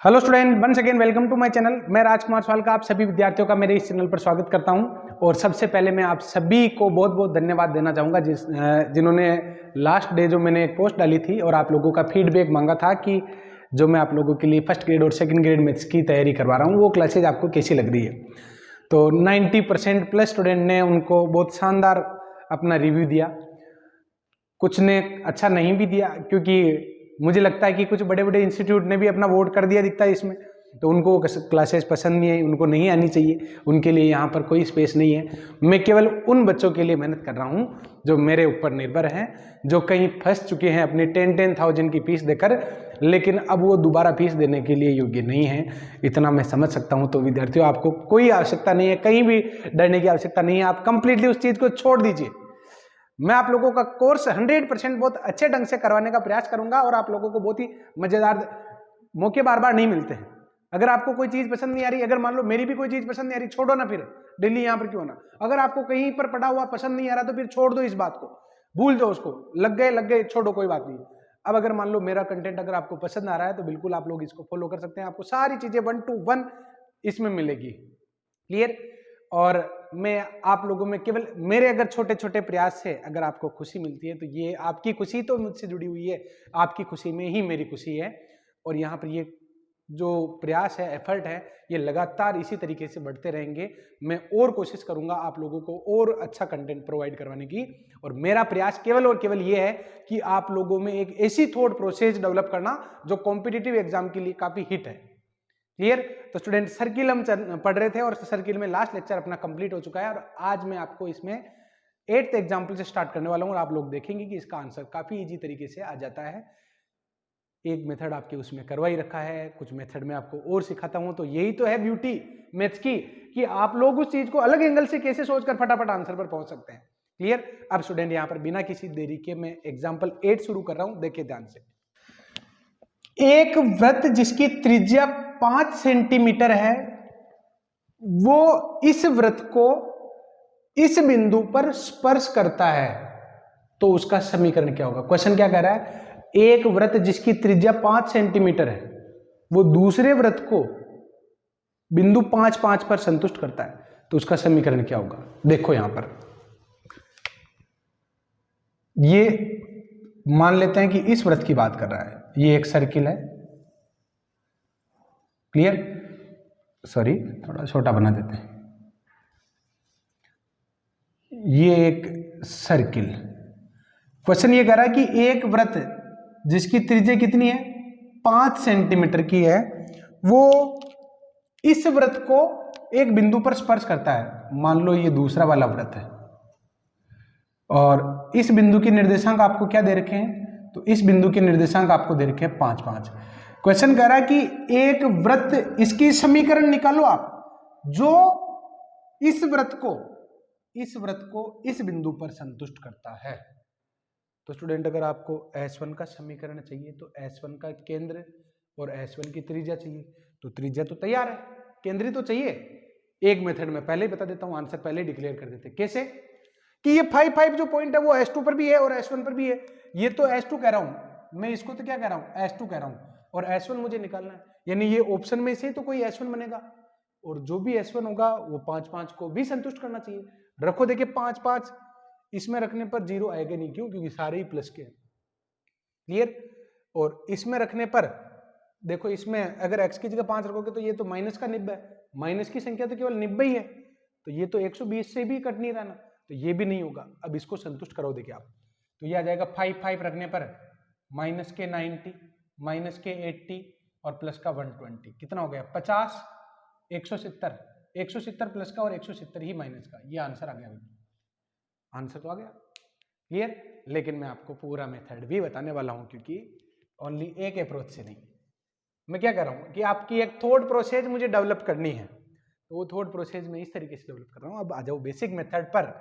Hello student, once again welcome to my channel. मैं राजकुमार सवालका आप सभी विद्यार्थियों का मेरे इस चैनल पर स्वागत करता हूं। और सबसे पहले मैं आप सभी को बहुत बहुत धन्यवाद देना चाहूँगा जिन्होंने लास्ट डे जो मैंने एक पोस्ट डाली थी और आप लोगों का फीडबैक मांगा था कि जो मैं आप लोगों के लिए फर्स्ट ग्रेड और सेकेंड ग्रेड मैथ्स की तैयारी करवा रहा हूँ वो क्लासेज आपको कैसी लग रही है। तो 90% प्लस स्टूडेंट ने उनको बहुत शानदार अपना रिव्यू दिया, कुछ ने अच्छा नहीं भी दिया क्योंकि मुझे लगता है कि कुछ बड़े बड़े इंस्टीट्यूट ने भी अपना वोट कर दिया दिखता है इसमें, तो उनको क्लासेस पसंद नहीं है, उनको नहीं आनी चाहिए, उनके लिए यहाँ पर कोई स्पेस नहीं है। मैं केवल उन बच्चों के लिए मेहनत कर रहा हूँ जो मेरे ऊपर निर्भर हैं, जो कहीं फंस चुके हैं अपनी 10,000 की फीस देकर, लेकिन अब वो दोबारा फीस देने के लिए योग्य नहीं है। इतना मैं समझ सकता हूँ। तो विद्यार्थियों, आपको कोई आवश्यकता नहीं है, कहीं भी डरने की आवश्यकता नहीं है। आप कंप्लीटली उस चीज़ को छोड़ दीजिए। मैं आप लोगों का कोर्स 100% बहुत अच्छे ढंग से करवाने का प्रयास करूंगा और आप लोगों को बहुत ही मजेदार मौके बार बार नहीं मिलते हैं। अगर आपको कोई चीज पसंद नहीं आ रही, अगर मान लो मेरी भी कोई चीज पसंद नहीं आ रही, छोड़ो ना, फिर डेली यहां पर क्यों आना। अगर आपको कहीं पर पढ़ा हुआ पसंद नहीं आ रहा तो फिर छोड़ दो इस बात को, भूल जाओ उसको, लग गए छोड़ो, कोई बात नहीं। अब अगर मान लो मेरा कंटेंट अगर आपको पसंद आ रहा है तो बिल्कुल आप लोग इसको फॉलो कर सकते हैं। आपको सारी चीजें 1 to 1 इसमें मिलेगी, क्लियर। और मैं आप लोगों में केवल मेरे अगर छोटे छोटे प्रयास से अगर आपको खुशी मिलती है तो ये आपकी खुशी तो मुझसे जुड़ी हुई है, आपकी खुशी में ही मेरी खुशी है। और यहाँ पर ये जो प्रयास है, एफर्ट है, ये लगातार इसी तरीके से बढ़ते रहेंगे। मैं और कोशिश करूंगा आप लोगों को और अच्छा कंटेंट प्रोवाइड करवाने की। और मेरा प्रयास केवल और केवल ये है कि आप लोगों में एक ऐसी थॉट प्रोसेस डेवलप करना जो कॉम्पिटिटिव एग्जाम के लिए काफी हिट है, क्लियर। तो स्टूडेंट, सर्किल हम पढ़ रहे थे और सर्किल में लास्ट लेक्चर अपना कंप्लीट हो चुका है और आज मैं आपको इसमें 8th एग्जाम्पल से स्टार्ट करने वाला हूं और आप लोग देखेंगे कि इसका आंसर काफी इजी तरीके से आ जाता है। एक मेथड आपके उसमें करवा ही रखा है, कुछ मेथड में आपको और सिखाता हूं। तो यही तो है ब्यूटी मैथ्स की, कि आप लोग उस चीज को अलग एंगल से कैसे सोचकर फटाफट आंसर पर पहुंच सकते हैं, क्लियर। अब स्टूडेंट, यहां पर बिना किसी देरी के मैं एग्जाम्पल 8 शुरू कर रहा हूं, देखिए ध्यान से। एक वृत्त जिसकी त्रिज्या 5 सेंटीमीटर है, वो इस वृत्त को इस बिंदु पर स्पर्श करता है, तो उसका समीकरण क्या होगा। क्वेश्चन क्या कह रहा है, एक वृत्त जिसकी त्रिज्या 5 सेंटीमीटर है वो दूसरे वृत्त को बिंदु 5 पर संतुष्ट करता है, तो उसका समीकरण क्या होगा। देखो यहां पर ये मान लेते हैं कि इस वृत्त की बात कर रहा है, ये एक सर्किल है, क्लियर। सॉरी, थोड़ा छोटा बना देते हैं। ये एक सर्किल, क्वेश्चन ये कह रहा है कि एक वृत्त जिसकी त्रिज्या कितनी है, 5 सेंटीमीटर की है, वो इस वृत्त को एक बिंदु पर स्पर्श करता है। मान लो ये दूसरा वाला वृत्त है और इस बिंदु के निर्देशांक आपको क्या दे रखे हैं, तो इस बिंदु के निर्देशांक आपको दे रखे हैं 5, 5। क्वेश्चन कह रहा है कि एक वृत्त, इसकी समीकरण निकालो आप, जो इस वृत्त को इस बिंदु पर संतुष्ट करता है। तो स्टूडेंट, अगर आपको S1 का समीकरण चाहिए तो S1 का केंद्र और S1 की त्रिज्या चाहिए, तो त्रिज्या तो तैयार है, केंद्र तो चाहिए। एक मेथड में पहले ही बता देता हूं, आंसर पहले डिक्लेयर कर देते। कैसे कि ये 5 जो पॉइंट है वो S2 पर भी है और S1 पर भी है। ये तो S2 कह रहा हूं मैं, इसको तो क्या कह रहा हूं, S2 कह रहा हूं, और S1 मुझे निकालना है, यानी ये ऑप्शन में से तो कोई S1 बनेगा और जो भी S1 होगा वो 5 को भी संतुष्ट करना चाहिए। रखो, देखिए 5, इसमें रखने पर 0 आएगा नहीं, क्यों, क्योंकि सारे ही प्लस के हैं, क्लियर। और इसमें रखने पर देखो, इसमें अगर x की जगह 5 रखोगे तो ये तो माइनस का निब्बा है, माइनस की संख्या तो केवल निब्बा ही है, तो ये तो 120 से भी कट नहीं रहना, तो ये भी नहीं होगा। अब इसको संतुष्ट करो, देखिए आप, तो ये आ जाएगा 5 रखने पर माइनस के 90, माइनस के 80 और प्लस का 120, कितना हो गया 50, 170 प्लस का और 170 ही माइनस का, ये आंसर आ गया। आंसर तो आ गया, क्लियर। लेकिन मैं आपको पूरा मेथड भी बताने वाला हूं, क्योंकि ओनली एक अप्रोच से नहीं। मैं क्या कर रहा हूं कि आपकी एक थॉट प्रोसेस मुझे डेवलप करनी है, तो वो थॉट प्रोसेस मैं इस तरीके से डेवलप कर रहा हूं। अब आ जाओ बेसिक मेथड पर।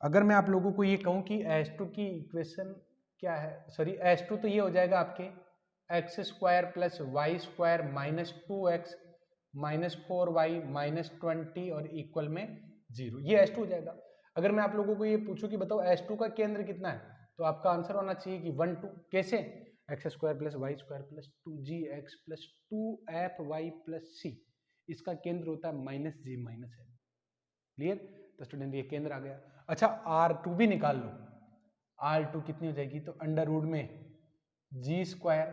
अगर मैं आप लोगों को ये कहूं कि S2 की इक्वेशन क्या है, सॉरी S2 तो ये हो जाएगा आपके x² plus y² minus 2x minus 4y minus 20 और इक्वल में 0, ये S2 हो जाएगा। अगर मैं आप लोगों को ये पूछूं कि बताओ S2 का केंद्र कितना है, तो आपका आंसर होना चाहिए कि 1, 2। कैसे, x square plus Y square plus 2gx plus 2fy plus c, इसका केंद्र होता है minus g minus l. Clear? तो स्टूडेंट ये केंद्र आ गया। अच्छा R2 भी निकाल लो, R2 कितनी हो जाएगी, तो अंडर रूट में g square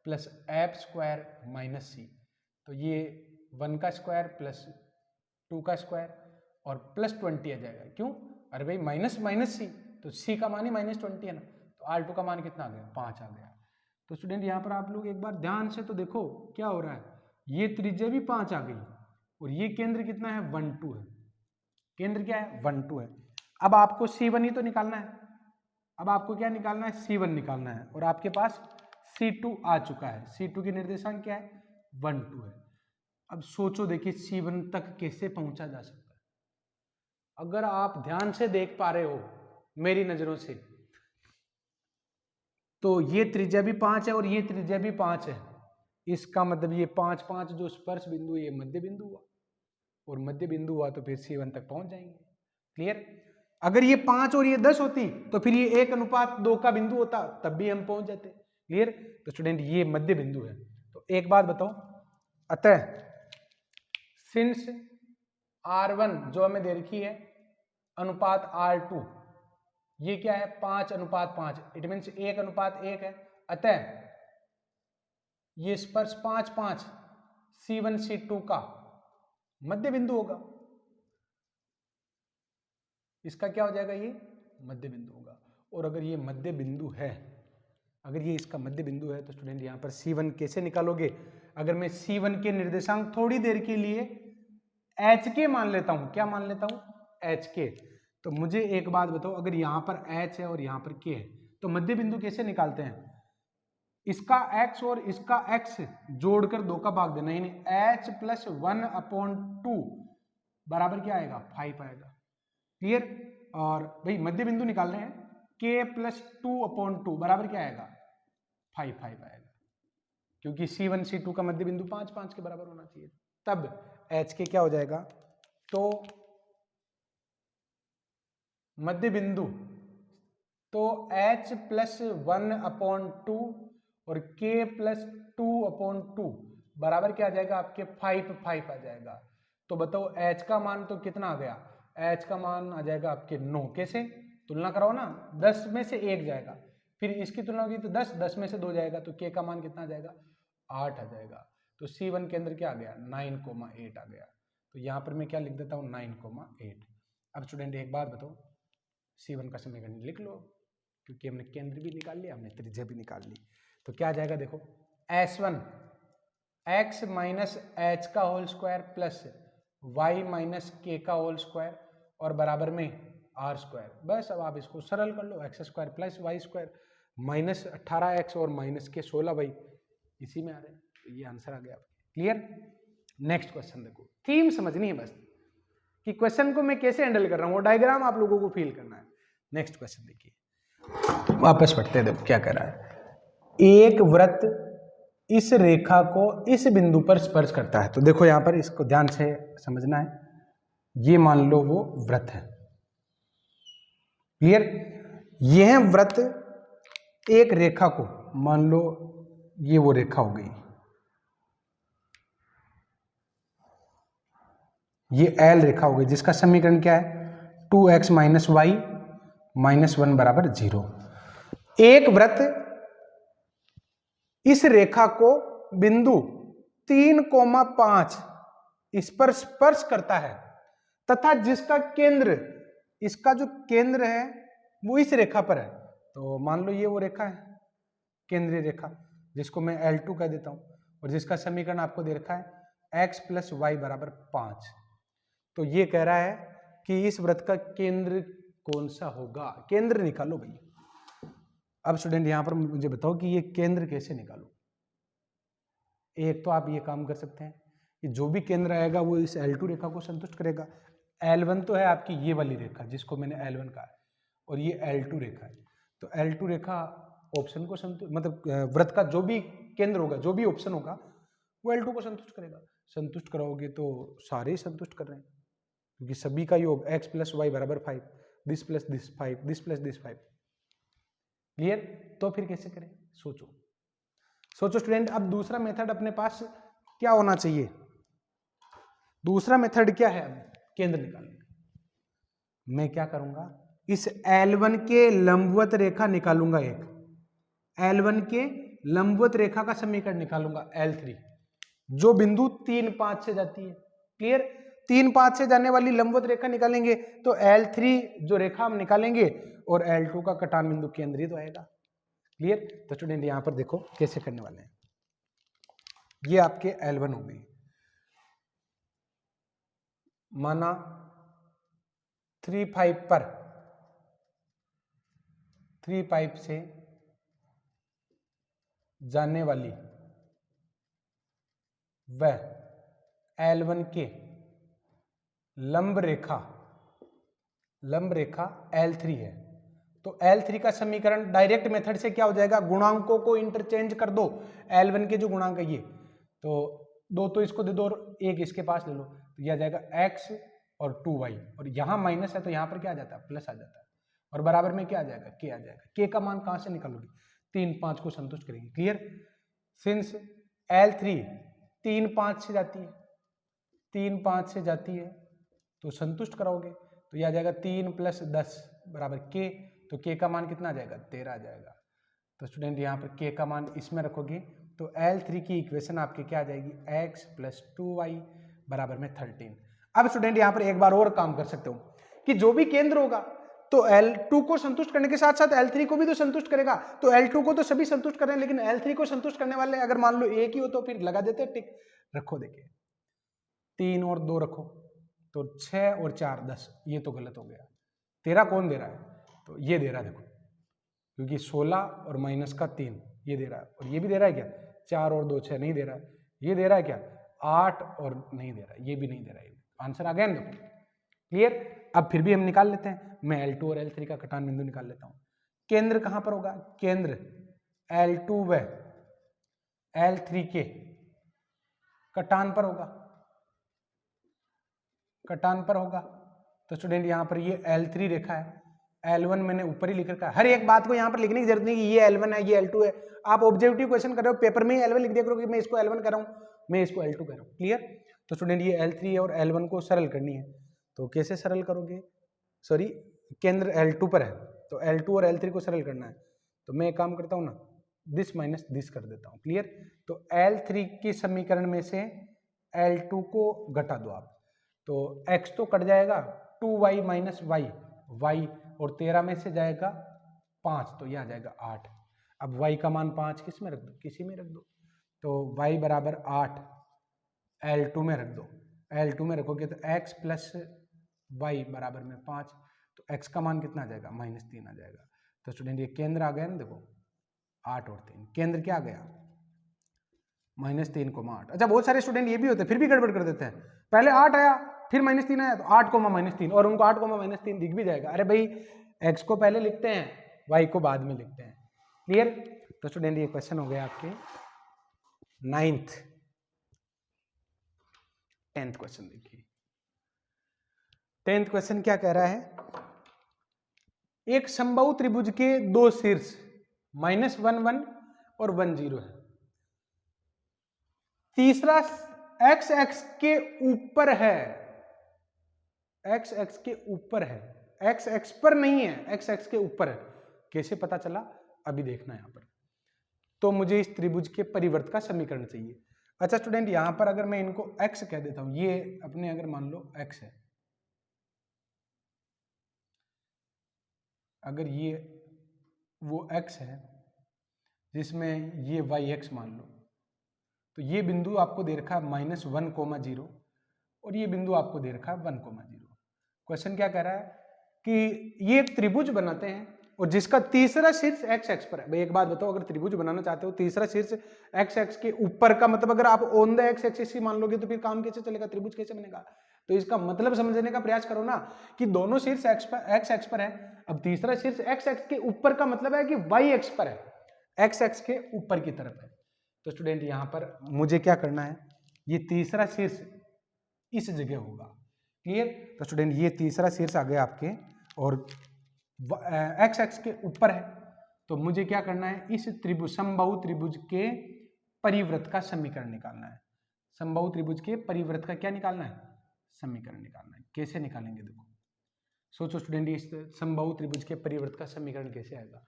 plus f square minus c, तो ये 1 का स्क्वायर प्लस 2 का स्क्वायर और प्लस 20 आ जाएगा। क्यों? अरे भाई माइनस माइनस सी, तो सी का मान ही -20 है ना, तो R2 का मान कितना आ गया, 5 आ गया। तो स्टूडेंट यहाँ पर आप लोग एक बार ध्यान से तो देखो क्या हो रहा है, ये त्रिज्या भी 5 आ गई और ये केंद्र कितना है 1 2 है, केंद्र क्या है 1 2 है। अब आपको C1 ही तो निकालना है, अब आपको क्या निकालना है, C1 निकालना है, और आपके पास C2 आ चुका है। C2 की निर्देशांक क्या है 1 2 है। अब सोचो देखिए C1 तक कैसे पहुंचा जा सकता है। अगर आप ध्यान से देख पा रहे हो मेरी नजरों से, तो ये त्रिज्या भी 5 है और ये त्रिज्या भी 5 है, इसका मतलब ये 5 5 जो स्पर्श बिंदु ये मध्य बिंदु हुआ, और मध्य बिंदु हुआ तो फिर C1 तक पहुंच जाएंगे। क्लियर? अगर ये 5 और ये 10 होती तो फिर ये 1:2 का बिंदु होता, तब भी हम पहुंच जाते। क्लियर? तो स्टूडेंट ये मध्य बिंदु है। तो एक बात बताओ, अतः सिंस R1 जो हमें दे रखी है अनुपात R2, ये क्या है 5:5, इट मीन्स 1:1 है, अतः ये स्पर्श 5 5 C1 C2 का मध्य बिंदु होगा। इसका क्या हो जाएगा, ये मध्य बिंदु होगा। और अगर ये मध्य बिंदु है, अगर ये इसका मध्य बिंदु है, तो स्टूडेंट यहाँ पर C1 कैसे निकालोगे? अगर मैं C1 के निर्देशांक थोड़ी देर के लिए HK मान लेता हूँ, क्या मान लेता हूँ, HK, तो मुझे एक बात बताओ, अगर यहाँ पर H है और यहाँ पर K है, तो मध्य बिंदु कैसे निकालते हैं? इसका x और इसका x जोड़कर 2 का भाग देना, यानी h + 1/2 बराबर क्या आएगा 5 आएगा। क्लियर? और भाई मध्य बिंदु निकाल रहे हैं, k + 2/2 बराबर क्या आएगा 5 आएगा, क्योंकि C1 C2 का मध्य बिंदु 5 5 के बराबर होना चाहिए, तब HK क्या हो जाएगा, तो मध्य बिंदु, तो h + 1/2 और k + 2/2 बराबर क्या आ जाएगा आपके 5 आ जाएगा। तो बताओ h का मान तो कितना आ गया, h का मान आ जाएगा आपके 9। कैसे? तुलना कराओ ना, 10 में से 1 जाएगा, फिर इसकी तुलना होगी तो 10 में से 2 जाएगा, तो k का मान कितना आ जाएगा 8 आ जाएगा। तो C1 के अंदर क्या आ गया 9,8 आ गया। तो यहाँ पर मैं क्या लिख देता हूँ 9,8। अब स्टूडेंट एक बात बताओ, C1 का समीकरण लिख लो, क्योंकि हमने केंद्र भी निकाल लिया, हमने त्रिज्या भी निकाल ली। तो क्या आ जाएगा देखो, S1 x माइनस h का whole square plus y minus k का होल स्क्वायर और बराबर में r स्क्वायर। बस अब आप इसको सरल कर लो, x square plus Y square minus 18x और माइनस के 16y इसी में आ रहे हैं। तो ये आंसर आ गया। क्लियर? नेक्स्ट क्वेश्चन देखो, थीम समझनी है बस कि क्वेश्चन को मैं कैसे हैंडल कर रहा हूँ, वो डायग्राम आप लोगों को फील करना है। नेक्स्ट क्वेश्चन देखिए, वापस पढ़ते हैं, देखो क्या कह रहा है। एक वृत्त इस रेखा को इस बिंदु पर स्पर्श करता है। तो देखो यहां पर इसको ध्यान से समझना है, ये मान लो वो वृत्त है। क्लियर? यह वृत्त एक रेखा को, मान लो ये वो रेखा हो गई, ये L रेखा हो गई, जिसका समीकरण क्या है 2x - y - 1 = 0। एक वृत्त इस रेखा को बिंदु 3,5 इस पर स्पर्श करता है तथा जिसका केंद्र, इसका जो केंद्र है वो इस रेखा पर है। तो मान लो ये वो रेखा है, केंद्रीय रेखा, जिसको मैं L2 कह देता हूं, और जिसका समीकरण आपको दे रखा है x + y = 5। तो ये कह रहा है कि इस वृत्त का केंद्र कौन सा होगा, केंद्र निकालो भाई। अब स्टूडेंट यहां पर मुझे बताओ कि ये केंद्र कैसे निकालो। एक तो आप ये काम कर सकते हैं कि जो भी केंद्र आएगा वो इस L2 रेखा को संतुष्ट करेगा। L1 तो है आपकी ये वाली रेखा, जिसको मैंने L1 कहा है, और ये L2 रेखा है। तो L2 रेखा ऑप्शन को संतुष्ट, मतलब वृत्त का जो भी केंद्र होगा, जो भी ऑप्शन होगा, वो L2 को संतुष्ट करेगा। संतुष्ट कराओगे तो सारे ही संतुष्ट कर रहे हैं, क्योंकि सभी का योग x + y = 5, this + this 5, this + this 5। Clear? तो फिर कैसे करें, सोचो। सोचो स्टूडेंट, अब दूसरा मेथड अपने पास क्या होना चाहिए? दूसरा मेथड क्या है? केंद्र निकालने का। मैं क्या करूंगा, इस L1 के लंबवत रेखा निकालूंगा, एक L1 के लंबवत रेखा का समीकरण निकालूंगा L3, जो बिंदु 3, 5 से जाती है। क्लियर? 3, 5 से जाने वाली लंबवत रेखा निकालेंगे तो L3 जो रेखा हम निकालेंगे और L2 का कटान बिंदु केंद्रित आएगा। क्लियर? तो स्टूडेंट यहां पर देखो कैसे करने वाले हैं। ये आपके L1 हो गई, माना 3 पाइप से जाने वाली वह L1 के लंब रेखा L3 है। तो L3 का समीकरण डायरेक्ट मेथड से क्या हो जाएगा, गुणांकों को इंटरचेंज कर दो। L1 के जो गुणांक है ये, तो 2 तो इसको दे दो और 1 इसके पास ले लो, तो यह आ जाएगा x और 2y, और यहाँ माइनस है तो यहाँ पर क्या आ जाता है, प्लस आ जाता है, और बराबर में क्या आ जाएगा, k आ जाएगा। k का मान कहाँ से निकालोगे, 3, 5 को संतुष्ट करेगी। क्लियर? सिंस L3 3, 5 से जाती है, 3, 5 से जाती है तो संतुष्ट कराओगे, तो यह आ जाएगा 3 + 10 बराबर k, तो k का मान कितना आ जाएगा, 13 आ जाएगा। तो स्टूडेंट यहाँ पर k का मान इसमें रखोगे तो L3 की इक्वेशन आपकी क्या आ जाएगी, x + 2y बराबर में 13। अब स्टूडेंट यहाँ पर एक बार और काम कर सकते हो कि जो भी केंद्र होगा तो L2 को संतुष्ट करने के साथ साथ L3 को भी तो संतुष्ट करेगा। तो L2 को तो सभी संतुष्ट कर रहे हैं, लेकिन L3 को संतुष्ट करने वाले अगर मान लो एक ही हो तो फिर लगा देते हैं टिक। रखो, देखिए 3 और 2 रखो तो 6 और 4 10, ये तो गलत हो गया। 13 कौन दे रहा है, तो ये दे रहा है, देखो, क्योंकि 16 और माइनस का 3 ये दे रहा है, और ये भी दे रहा है क्या, 4 और 2 6 नहीं दे रहा है, ये दे रहा है क्या 8 और नहीं दे रहा है, ये भी नहीं दे रहा है। आंसर आ गया ना? क्लियर? अब फिर भी हम निकाल लेते हैं, मैं L2 और L3 का कटान बिंदु निकाल लेता हूं। केंद्र कहां पर होगा, केंद्र L2 व L3 के कटान पर होगा, कटान पर होगा। तो स्टूडेंट यहां पर ये L3 रेखा है, L1 मैंने ऊपर ही लिख रखा है। हर एक बात को यहां पर लिखने की जरूरत नहीं कि ये L1 है ये L2 है। आप ऑब्जेक्टिव क्वेश्चन कर रहे हो, पेपर में ही L1 लिख दिया करो कि मैं इसको L1 कर रहा हूं, मैं इसको L2 कर रहा हूं। क्लियर? तो स्टूडेंट ये L3 और L1 को सरल करनी है, तो कैसे सरल करोगे, सॉरी केंद्र L2 पर है तो L2 और L3 को सरल करना है, तो मैं एक काम करता हूं ना, दिस माइनस दिस कर देता हूं। क्लियर? तो L3 के समीकरण में से L2 को घटा दो आप, तो x तो कट जाएगा, 2y - y और 13 में से जाएगा 5, तो यह आ जाएगा 8। अब y का मान 5 किस में रख दो, किसी में रख दो, तो y बराबर 8 L2 में रख दो। L2 में रखोगे तो x + y बराबर में 5, तो x का मान कितना आ जाएगा, -3 आ जाएगा। तो स्टूडेंट ये केंद्र आ गया ना, देखो 8 और 3, केंद्र क्या आ गया, -3, 8। अच्छा, बहुत सारे स्टूडेंट ये भी होते हैं, फिर भी गड़बड़ कर देते हैं, पहले 8 आया फिर -3 आया, तो 8, -3, और उनको 8, -3 दिख भी जाएगा। अरे भाई, x को पहले लिखते हैं, y को बाद में लिखते हैं। क्लियर? तो स्टूडेंट ये क्वेश्चन हो गया आपके 9th। 10th क्वेश्चन देखिए, 10th क्वेश्चन क्या कह रहा है, एक समबाहु त्रिभुज के दो शीर्ष -1 और 1 0 है, तीसरा x x के ऊपर है, x x के ऊपर है, x x पर नहीं है, x x के ऊपर है। कैसे पता चला, अभी देखना यहां पर। तो मुझे इस त्रिभुज के परिवर्त का समीकरण चाहिए। अच्छा स्टूडेंट, यहां पर अगर मैं इनको x कह देता हूं, ये अपने अगर मान लो x है, अगर ये वो x है जिसमें ये yx मान लो, तो ये बिंदु आपको दे रखा है -1, 0 और ये बिंदु आपको दे रखा है 1, 0। क्वेश्चन क्या कह रहा है कि ये एक त्रिभुज बनाते हैं और जिसका तीसरा शीर्ष x x पर है। भाई एक बात बताओ, अगर त्रिभुज बनाना चाहते हो तीसरा शीर्ष x x के ऊपर का मतलब अगर आप ऑन द x एक्सिस ही मान लोगे तो फिर काम कैसे चलेगा, त्रिभुज कैसे बनेगा। तो इसका मतलब समझने का प्रयास करो ना कि दोनों शीर्ष x x पर है, अब तीसरा शीर्ष x x के ऊपर का मतलब है कि y x पर है, x x के ऊपर की तरफ है। तो स्टूडेंट यहां पर मुझे क्या करना है, ये तीसरा शीर्ष इस जगह होगा। क्लियर? तो स्टूडेंट ये तीसरा शीर्ष आ गया आपके और x x के ऊपर है, तो मुझे क्या करना है, इस त्रिभुज समबाहु त्रिभुज के परिवृत्त का समीकरण निकालना है। समबाहु त्रिभुज के परिवृत्त का क्या निकालना है? समीकरण निकालना है। कैसे निकालेंगे देखो, सोचो स्टूडेंट, इस समबाहु त्रिभुज के परिवृत्त का समीकरण कैसे आएगा?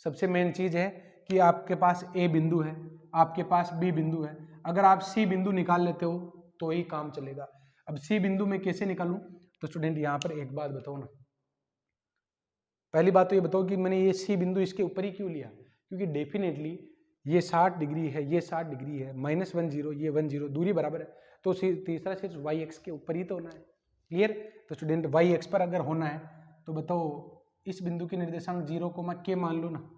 सबसे मेन चीज है कि आपके पास ए बिंदु है, आपके पास बी बिंदु है। अगर आप सी बिंदु निकाल लेते हो तो ही काम चलेगा। अब सी बिंदु में कैसे निकालूं? तो स्टूडेंट यहाँ पर एक बात बताओ ना, पहली बात तो ये बताओ कि मैंने ये सी बिंदु इसके ऊपर ही क्यों लिया? क्योंकि डेफिनेटली ये 60 डिग्री है, ये 60 डिग्री है, -10 ये 10 दूरी बराबर है, तो तीसरा सिर्फ वाई एक्स के ऊपर ही तो होना है। क्लियर? तो स्टूडेंट वाई एक्स पर अगर होना है तो बताओ इस बिंदु के निर्देशांक 0, k मान लो ना,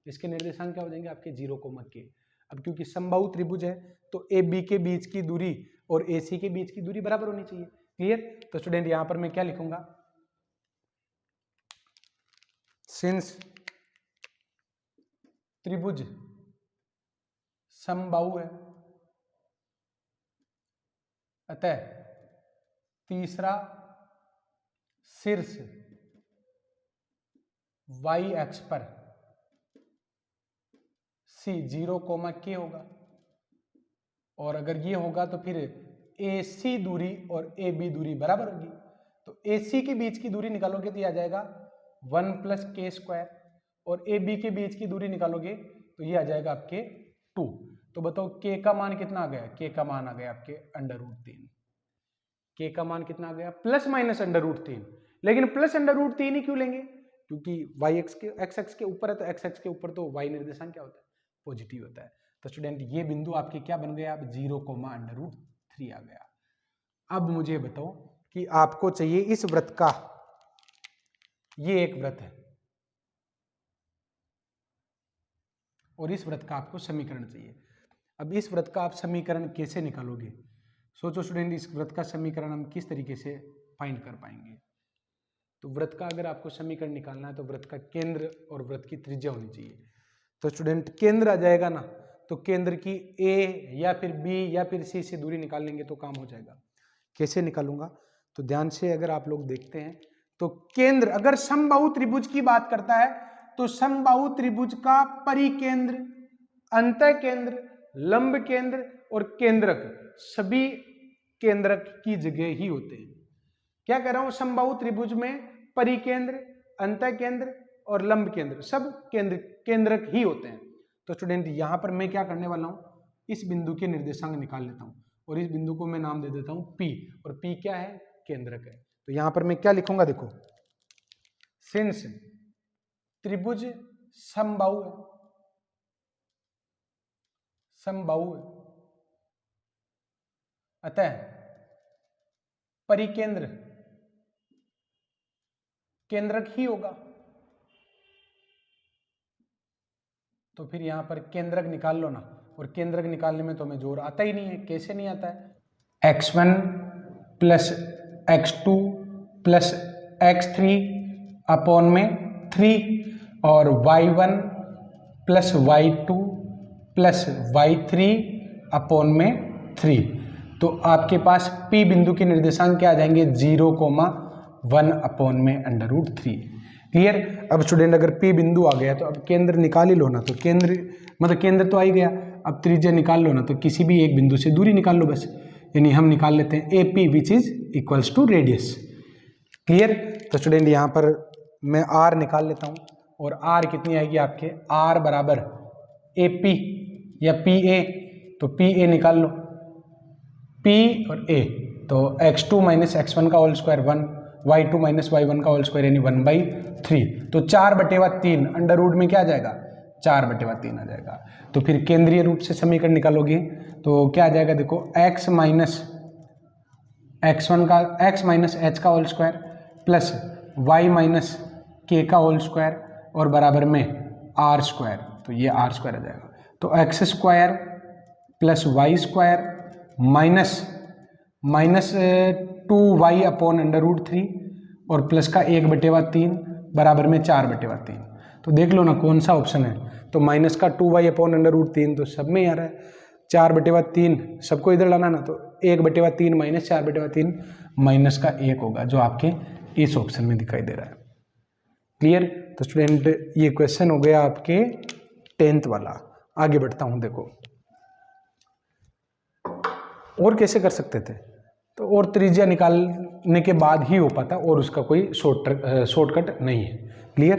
इसके निर्देशांक क्या हो जाएंगे आपके? 0, k। अब क्योंकि समबाहु त्रिभुज है तो ए बी के बीच की दूरी और ए सी के बीच की दूरी बराबर होनी चाहिए। क्लियर? तो स्टूडेंट यहां पर मैं क्या लिखूंगा? सिंस त्रिभुज समबाहु है अतः तीसरा शीर्ष वाई एक्स पर सी 0, k होगा, और अगर ये होगा तो फिर ए सी दूरी और ए बी दूरी बराबर होगी। तो ए सी के बीच की दूरी निकालोगे तो ये आ जाएगा 1 + k², और ए बी के बीच की दूरी निकालोगे तो ये आ जाएगा आपके 2। तो बताओ k का मान कितना आ गया? k का मान आ गया आपके √3। k का मान कितना आ गया? ±√3। लेकिन +√3 ही क्यों लेंगे? क्योंकि y एक्स के x एक्स के ऊपर है, तो x एक्स के ऊपर तो y निर्देशांक क्या होता है? पॉजिटिव होता है। तो स्टूडेंट ये बिंदु आपके क्या बन गया? अब 0, √3 आ गया। अब मुझे बताओ कि आपको चाहिए इस वृत्त का, ये एक वृत्त है और इस वृत्त का आपको समीकरण चाहिए। अब इस वृत्त का आप समीकरण कैसे निकालोगे? सोचो स्टूडेंट, इस वृत्त का समीकरण हम किस तरीके से फाइंड कर पाएंगे? तो वृत्त का अगर आपको समीकरण निकालना है तो वृत्त का केंद्र और वृत्त की त्रिज्या होनी चाहिए। तो स्टूडेंट केंद्र आ जाएगा ना, तो केंद्र की ए या फिर बी या फिर सी से दूरी निकाल लेंगे तो काम हो जाएगा। कैसे निकालूंगा? तो ध्यान से अगर आप लोग देखते हैं तो केंद्र अगर समबाहु त्रिभुज की बात करता है तो समबाहु त्रिभुज का परिकेंद्र, अंतः केंद्र, लंब केंद्र और केंद्रक सभी केंद्रक की जगह ही होते हैं। क्या कह रहा हूं? समबाहु त्रिभुज में परिकेंद्र, अंतः केंद्र और लंब केंद्र सब केंद्रक ही होते हैं। तो स्टूडेंट यहां पर मैं क्या करने वाला हूं? इस बिंदु के निर्देशांक निकाल लेता हूं और इस बिंदु को मैं नाम दे देता हूं P, और P क्या है? केंद्रक है। तो यहां पर मैं क्या लिखूंगा? देखो, सिंस त्रिभुज समबाहु है, समबाहु है अतः परिकेंद्र केंद्रक ही होगा। तो फिर यहां पर केंद्रक निकाल लो ना, और केंद्रक निकालने में तो हमें जोर आता ही नहीं है। कैसे नहीं आता है? x1 + x2 + x3 अपॉन में 3 और y1 + y2 + y3 अपॉन में 3। तो आपके पास P बिंदु के निर्देशांक क्या आ जाएंगे? 0, 1 अपॉन में √3। क्लियर? अब स्टूडेंट अगर P बिंदु आ गया तो अब केंद्र निकाल ही लो ना, तो केंद्र मतलब केंद्र तो आ ही गया, अब त्रिज्या निकाल लो ना, तो किसी भी एक बिंदु से दूरी निकाल लो बस। यानी हम निकाल लेते हैं AP which is equals to radius. Clear? तो स्टूडेंट यहाँ पर मैं R निकाल लेता हूँ, और R कितनी आएगी आपके? R बराबर AP या PA, तो PA निकाल लो, P और A, तो x2 - x1 का होल स्क्वायर 1, y2 - y1 का होल स्क्वायर यानी 1/3। तो 4/3 अंडर रूट में क्या आ जाएगा? 4/3 आ जाएगा। तो फिर केंद्रीय रूट से समीकरण निकालोगे तो क्या आ जाएगा? देखो, x - x1 का x - h का whole square plus y - k का होल स्क्वायर और बराबर में r², तो ये r² आ जाएगा। तो x² + y² minus 2y upon √3 और प्लस का 1/3 बराबर में 4/3। तो देख लो ना कौन सा ऑप्शन है। तो माइनस का 2y अपॉन √3 तो सब में आ रहा है, 4/3 सबको इधर लाना ना, तो 1/3 - 4/3 माइनस का 1 होगा, जो आपके इस ऑप्शन में दिखाई दे रहा है। क्लियर? तो स्टूडेंट ये क्वेश्चन हो गया आपके 10th वाला। आगे बढ़ता हूं, देखो और कैसे कर सकते थे, तो और त्रिज्या निकालने के बाद ही हो पाता, और उसका कोई शॉर्टकट नहीं है। क्लियर।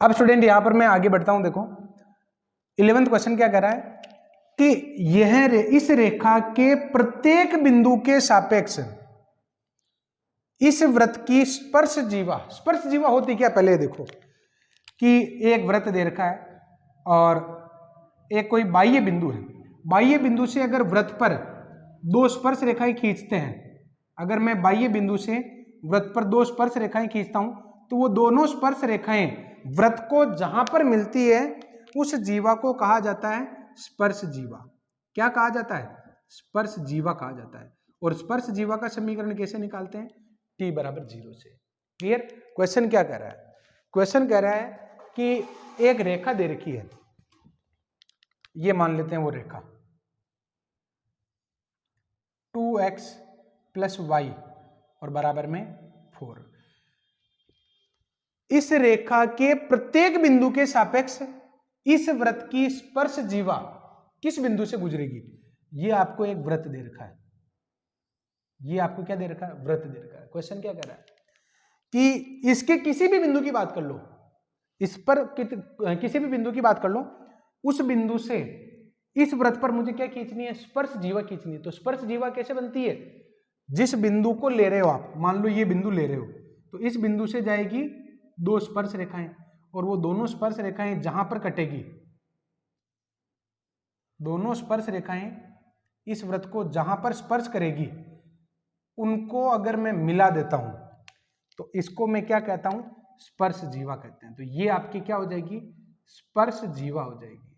अब स्टूडेंट यहां पर मैं आगे बढ़ता हूं। देखो 11वां क्वेश्चन क्या कह रहा है कि इस रेखा के प्रत्येक बिंदु के सापेक्ष इस वृत्त की स्पर्श जीवा होती क्या, पहले देखो कि एक वृत्त दे रखा है और एक कोई बाह्य बिंदु है। बाह्य बिंदु से अगर वृत्त पर दो स्पर्श रेखाएं खींचते हैं, अगर मैं बाह्य बिंदु से वृत्त पर दो स्पर्श रेखाएं खींचता हूं, तो वो दोनों स्पर्श रेखाएं वृत्त को जहां पर मिलती है उस जीवा को कहा जाता है स्पर्श जीवा। क्या कहा जाता है, स्पर्श जीवा कहा जाता है। और स्पर्श जीवा का समीकरण कैसे निकालते हैं, t बराबर 0 से। क्लियर। क्वेश्चन क्या कह रहा है, क्वेश्चन कह रहा है कि एक रेखा दे रखी है, ये मान लेते हैं वो रेखा 2x + y और बराबर में 4। इस रेखा के प्रत्येक बिंदु के सापेक्ष इस वृत्त की स्पर्श जीवा किस बिंदु से गुजरेगी। ये आपको एक वृत्त दे रखा है, ये आपको क्या दे रखा है, वृत्त दे रखा है। क्वेश्चन क्या कह रहा है कि इसके किसी भी बिंदु की बात कर लो, इस पर किसी भी बिंदु की बात कर लो, उस बिंदु से इस वृत्त पर मुझे क्या खींचनी है, स्पर्श जीवा खींचनी है। तो स्पर्श जीवा कैसे बनती है, जिस बिंदु को ले रहे हो आप, मान लो ये बिंदु ले रहे हो, तो इस बिंदु से जाएगी दो स्पर्श रेखाएं, और वो दोनों स्पर्श रेखाएं जहां पर कटेगी, दोनों स्पर्श रेखाएं इस वृत्त को जहां पर स्पर्श करेगी, उनको अगर मैं मिला देता हूं तो इसको मैं क्या कहता हूं, स्पर्श जीवा कहते हैं। तो ये आपकी क्या हो जाएगी, स्पर्श जीवा हो जाएगी।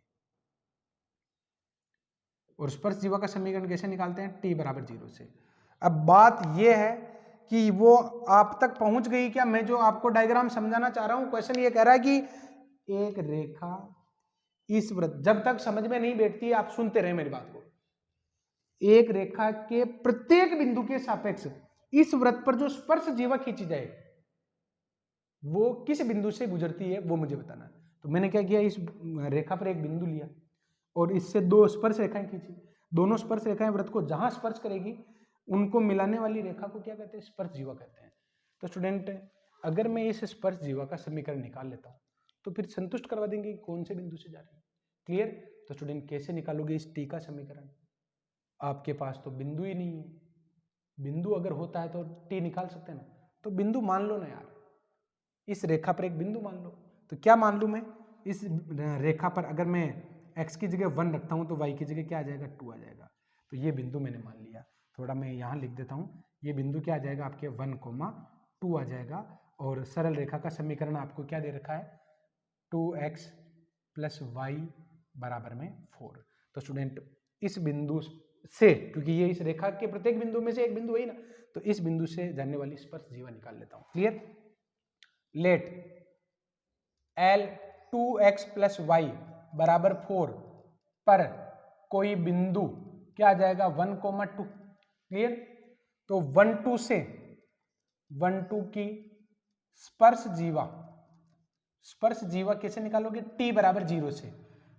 और स्पर्श जीवा का समीकरण कैसे निकालते हैं, t बराबर 0 से। अब बात यह है कि वो आप तक पहुंच गई क्या, मैं जो आपको डायग्राम समझाना चाह रहा हूं। क्वेश्चन ये कह रहा है कि एक रेखा इस वृत्त, जब तक समझ में नहीं बैठती आप सुनते रहे मेरी बात को, एक रेखा के प्रत्येक बिंदु के सापेक्ष इस वृत्त पर जो स्पर्श जीवा खींची जाए वो किस बिंदु से गुजरती है, वो मुझे बताना है। तो मैंने क्या किया, इस रेखा पर एक बिंदु लिया और इससे दो स्पर्श रेखाएं खींची। दोनों स्पर्श रेखाएं वृत्त को जहां स्पर्श करेगी उनको मिलाने वाली रेखा को क्या कहते हैं, स्पर्श जीवा कहते हैं। तो स्टूडेंट अगर मैं इस स्पर्श जीवा का समीकरण निकाल लेता हूं तो फिर संतुष्ट करवा देंगे कि कौन से बिंदु से जा रही है। क्लियर। तो स्टूडेंट कैसे निकालोगे इस टी का समीकरण, आपके पास तो बिंदु ही नहीं है। बिंदु अगर होता है तो टी निकाल सकते हैं ना, तो बिंदु मान लो ना यार, इस रेखा पर एक बिंदु मान लो। तो क्या मान लूं मैं, इस रेखा पर अगर मैं x की जगह 1 रखता हूं तो y की जगह क्या आ जाएगा, 2 आ जाएगा। तो ये बिंदु मैंने मान लिया। थोड़ा मैं यहाँ लिख देता हूँ, ये बिंदु क्या आ जाएगा आपके 1, 2 आ जाएगा। और सरल रेखा का समीकरण आपको क्या दे रखा है, 2x + y बराबर में 4। तो स्टूडेंट इस बिंदु से, क्योंकि ये इस रेखा के प्रत्येक बिंदु में से एक बिंदु है ना, तो इस बिंदु से जाने वाली स्पर्श जीवा निकाल लेता हूँ। Clear. Late L 2x + y बराबर 4 पर कोई बिंदु क्या आ जाएगा, 1, 2। क्लियर। तो 1, 2 से 1, 2 की स्पर्श जीवा कैसे निकालोगे, t बराबर 0 से।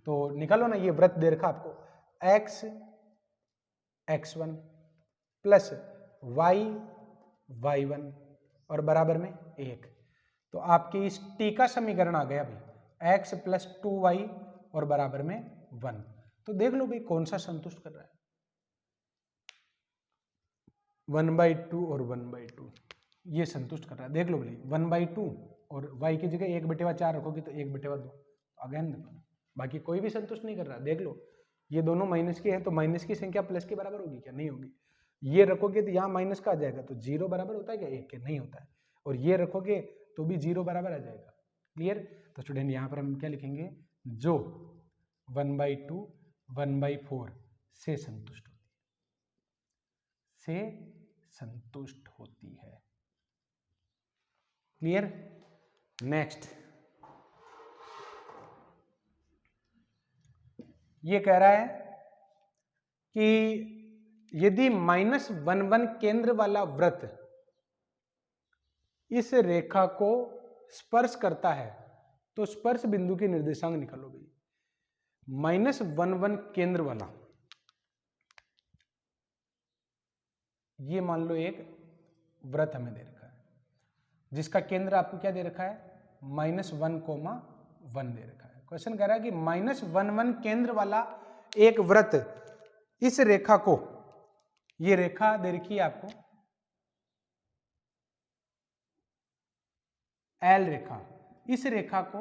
तो निकालो ना, ये वृत्त दे रखा आपको, x x1 + y y1 और बराबर में 1। तो आपके इस t का समीकरण आ गया भाई, x + 2y और बराबर में 1। तो देख लो भाई कौन सा संतुष्ट कर रहा है, 1/2 और 1/2 ये संतुष्ट कर रहा है। देख लो भाई 1/2 और y की जगह 1/4 रखोगे तो 1/2 आ गया ना। बाकी कोई भी संतुष्ट नहीं कर रहा। देख लो ये दोनों माइनस के हैं, तो माइनस की संख्या प्लस के बराबर होगी क्या, नहीं होगी। ये रखोगे तो यहाँ माइनस का आ जाएगा, तो 0 बराबर होता है क्या, 1 के, नहीं होता है। और ये रखोगे तो भी 0 बराबर आ जाएगा। क्लियर। तो स्टूडेंट यहाँ पर हम क्या लिखेंगे, जो 1/2 1/4 से संतुष्ट होती है। क्लियर। नेक्स्ट ये कह रहा है कि यदि -1, 1 केंद्र वाला वृत्त इस रेखा को स्पर्श करता है तो स्पर्श बिंदु के निर्देशांक निकालो भाई। -1, 1 केंद्र वाला ये मान लो एक वृत्त हमें दे रखा है जिसका केंद्र आपको क्या दे रखा है, -1,1 दे रखा है। क्वेश्चन कह रहा है कि -1,1 केंद्र वाला एक वृत्त इस रेखा को, ये रेखा दे रखी है आपको एल रेखा, इस रेखा को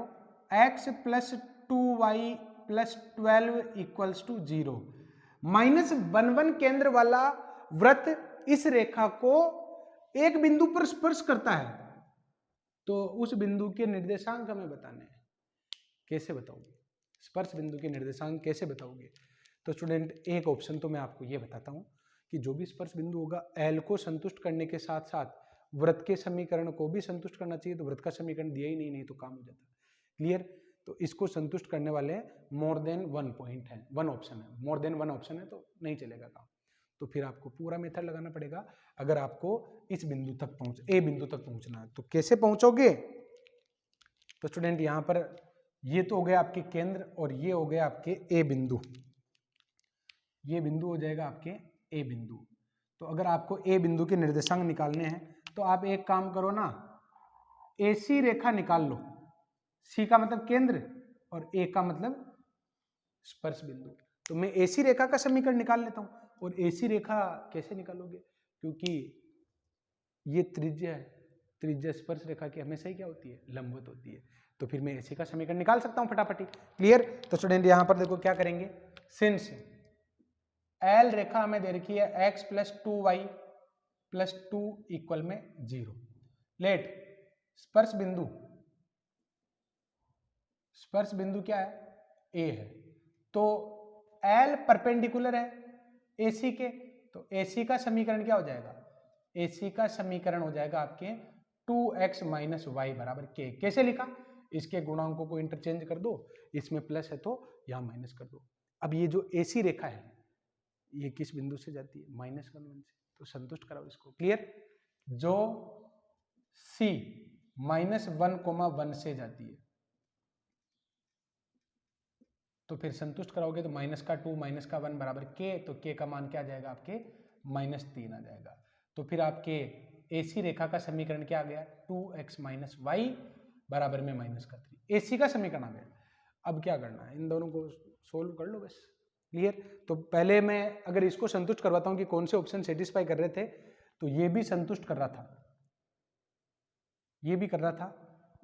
x + 2y + 12 = 0, -1,1 केंद्र वाला वृत्त इस रेखा को एक बिंदु पर स्पर्श करता है, तो उस बिंदु के निर्देशांक हमें बताने हैं। कैसे बताओगे स्पर्श बिंदु के निर्देशांक, कैसे बताओगे? तो स्टूडेंट एक ऑप्शन तो मैं आपको ये बताता हूं कि जो भी स्पर्श बिंदु होगा एल को संतुष्ट करने के साथ साथ वृत्त के समीकरण को भी संतुष्ट करना चाहिए। तो वृत्त का समीकरण दिया ही नहीं तो काम हो जाता। क्लियर? तो इसको संतुष्ट करने वाले मोर देन 1 पॉइंट है, 1 ऑप्शन है, मोर देन 1 ऑप्शन है तो नहीं चलेगा काम। तो फिर आपको पूरा मेथड लगाना पड़ेगा अगर आपको इस बिंदु तक ए बिंदु तक पहुंचना है। तो कैसे पहुंचोगे? तो स्टूडेंट यहां पर ये तो हो गया आपके केंद्र और ये हो गया आपके ए बिंदु, ये बिंदु हो जाएगा आपके ए बिंदु। तो अगर आपको ए बिंदु के निर्देशांक निकालने हैं तो आप एक काम करो ना, एसी रेखा निकाल लो। सी का मतलब केंद्र और ए का मतलब स्पर्श बिंदु। तो मैं एसी रेखा का समीकरण निकाल लेता हूं। और एसी रेखा कैसे निकालोगे? क्योंकि ये त्रिज्या है, त्रिज्या स्पर्श रेखा की हमेशा ही क्या होती है, लंबवत होती है। तो फिर मैं एसी का समीकरण निकाल सकता हूं फटाफट ही। क्लियर? तो स्टूडेंट यहां पर देखो क्या करेंगे, सिंस एल रेखा हमें दे रखी है x + 2y + 2 = 0, लेट स्पर्श बिंदु क्या है, ए है। तो L परपेंडिकुलर है AC के, तो AC का समीकरण क्या हो जाएगा, AC का समीकरण हो जाएगा आपके 2x - y = k। कैसे लिखा? इसके गुणांकों को इंटरचेंज कर दो, इसमें प्लस है तो यहां माइनस कर दो। अब ये जो AC रेखा है ये किस बिंदु से जाती है, -1 से, तो संतुष्ट कराओ इसको। क्लियर? जो C -1,1 से जाती है तो फिर संतुष्ट कराओगे तो -2 - 1 = k, तो k का मान क्या आ जाएगा आपके -3 आ जाएगा। तो फिर आपके AC रेखा का समीकरण क्या आ गया, 2x - y = -3। AC का समीकरण आ गया। अब क्या करना है, इन दोनों को सोल्व कर लो बस। क्लियर? तो पहले मैं अगर इसको संतुष्ट करवाता हूं कि कौन से ऑप्शन सेटिस्फाई कर रहे थे, तो ये भी संतुष्ट कर रहा था, ये भी कर रहा था,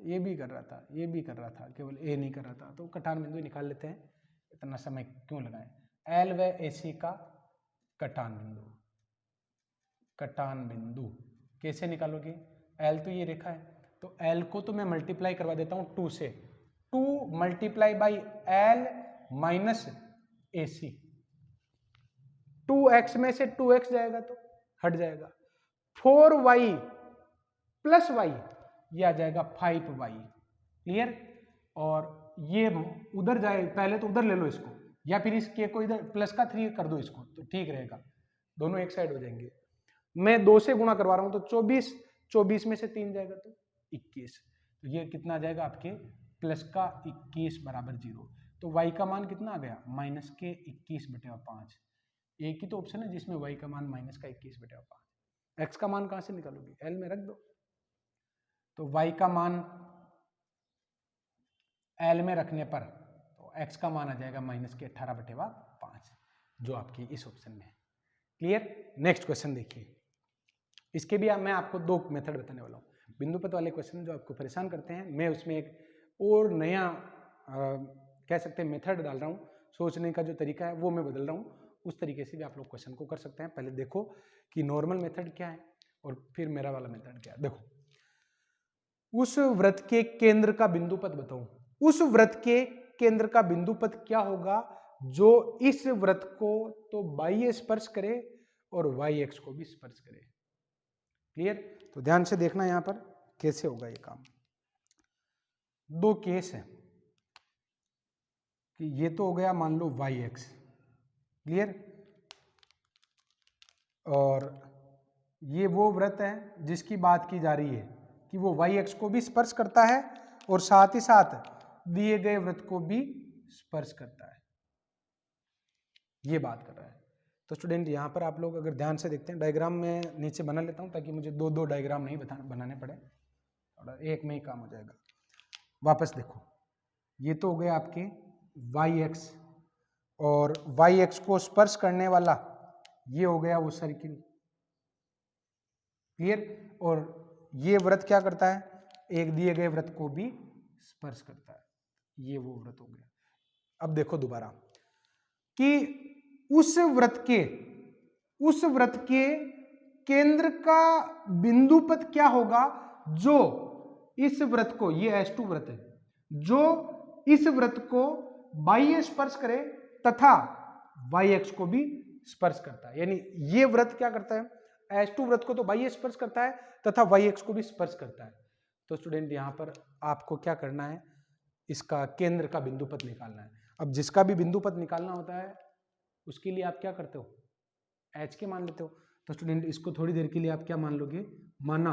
ये भी कर रहा था, ये भी कर रहा था, केवल ए नहीं कर रहा था। तो कटान बिंदु निकाल लेते हैं, इतना समय क्यों लगाएं। एल व AC का कटान बिंदु कैसे निकालोगे? एल तो ये रेखा है, तो एल को तो मैं मल्टीप्लाई करवा देता हूं 2 से, 2 × L - AC। 2x में से 2x जाएगा तो हट जाएगा, 4y + y ये आ जाएगा 5y। क्लियर? और ये उधर जाए, पहले तो उधर ले लो इसको, या फिर इस k को इधर +3 कर दो इसको, तो ठीक रहेगा, दोनों एक साइड हो जाएंगे। मैं 2 से गुणा करवा रहा हूं तो 24, 24 में से 3 जाएगा तो 21। तो ये कितना आ जाएगा आपके +21 = 0। तो y का मान कितना आ गया, -21/5। एक ही तो ऑप्शन है जिसमें y का मान -21/5। x का मान कहां से निकालोगे, L में रख दो। तो y का मान L में रखने पर तो x का मान आ जाएगा -18/5, जो आपकी इस ऑप्शन में है। क्लियर? नेक्स्ट क्वेश्चन देखिए, इसके भी मैं आपको 2 मेथड बताने वाला हूँ। बिंदुपथ वाले क्वेश्चन जो आपको परेशान करते हैं, मैं उसमें एक और नया कह सकते हैं मेथड डाल रहा हूँ, सोचने का जो तरीका है वो मैं बदल रहा हूँ। उस तरीके से भी आप लोग क्वेश्चन को कर सकते हैं। पहले देखो कि नॉर्मल मेथड क्या है और फिर मेरा वाला मेथड क्या है। देखो, उस वृत्त के केंद्र का बिंदुपथ बताओ, उस वृत्त के केंद्र का बिंदुपथ क्या होगा जो इस वृत्त को तो बाह्य स्पर्श करे और y को भी स्पर्श करे। क्लियर? तो ध्यान से देखना यहां पर कैसे होगा ये काम। 2 केस है कि ये तो हो गया मान लो yx, क्लियर, और ये वो वृत्त है जिसकी बात की जा रही है कि वो yx को भी स्पर्श करता है और साथ ही साथ दिए गए वृत्त को भी स्पर्श करता है, ये बात कर रहा है। तो स्टूडेंट यहाँ पर आप लोग अगर ध्यान से देखते हैं, डायग्राम में नीचे बना लेता हूँ ताकि मुझे दो दो डायग्राम नहीं बनाने पड़े, थोड़ा एक में ही काम हो जाएगा। वापस देखो, ये तो हो गए आपके वाई एक्स, और वाई एक्स को स्पर्श करने वाला ये हो गया वो सर्किल, क्लियर। और ये वृत्त क्या करता है, एक दिए गए वृत्त को भी स्पर्श करता है, ये वो वृत्त हो गया। अब देखो दोबारा कि उस वृत्त के केंद्र का बिंदु पथ क्या होगा, जो इस वृत्त को, ये S2 वृत्त है, जो इस वृत्त को बाह्य स्पर्श करे तथा वाई एक्स को भी स्पर्श करता है। यानी ये वृत्त क्या करता है, S2 वृत्त को तो बाह्य स्पर्श करता है तथा वाई एक्स को भी स्पर्श करता है। तो स्टूडेंट यहां पर आपको क्या करना है, इसका केंद्र का बिंदु पथ निकालना है। अब जिसका भी बिंदु पथ निकालना होता है उसके लिए आप क्या करते हो, एच के मान लेते हो। तो स्टूडेंट इसको थोड़ी देर के लिए आप क्या मान लोगे, माना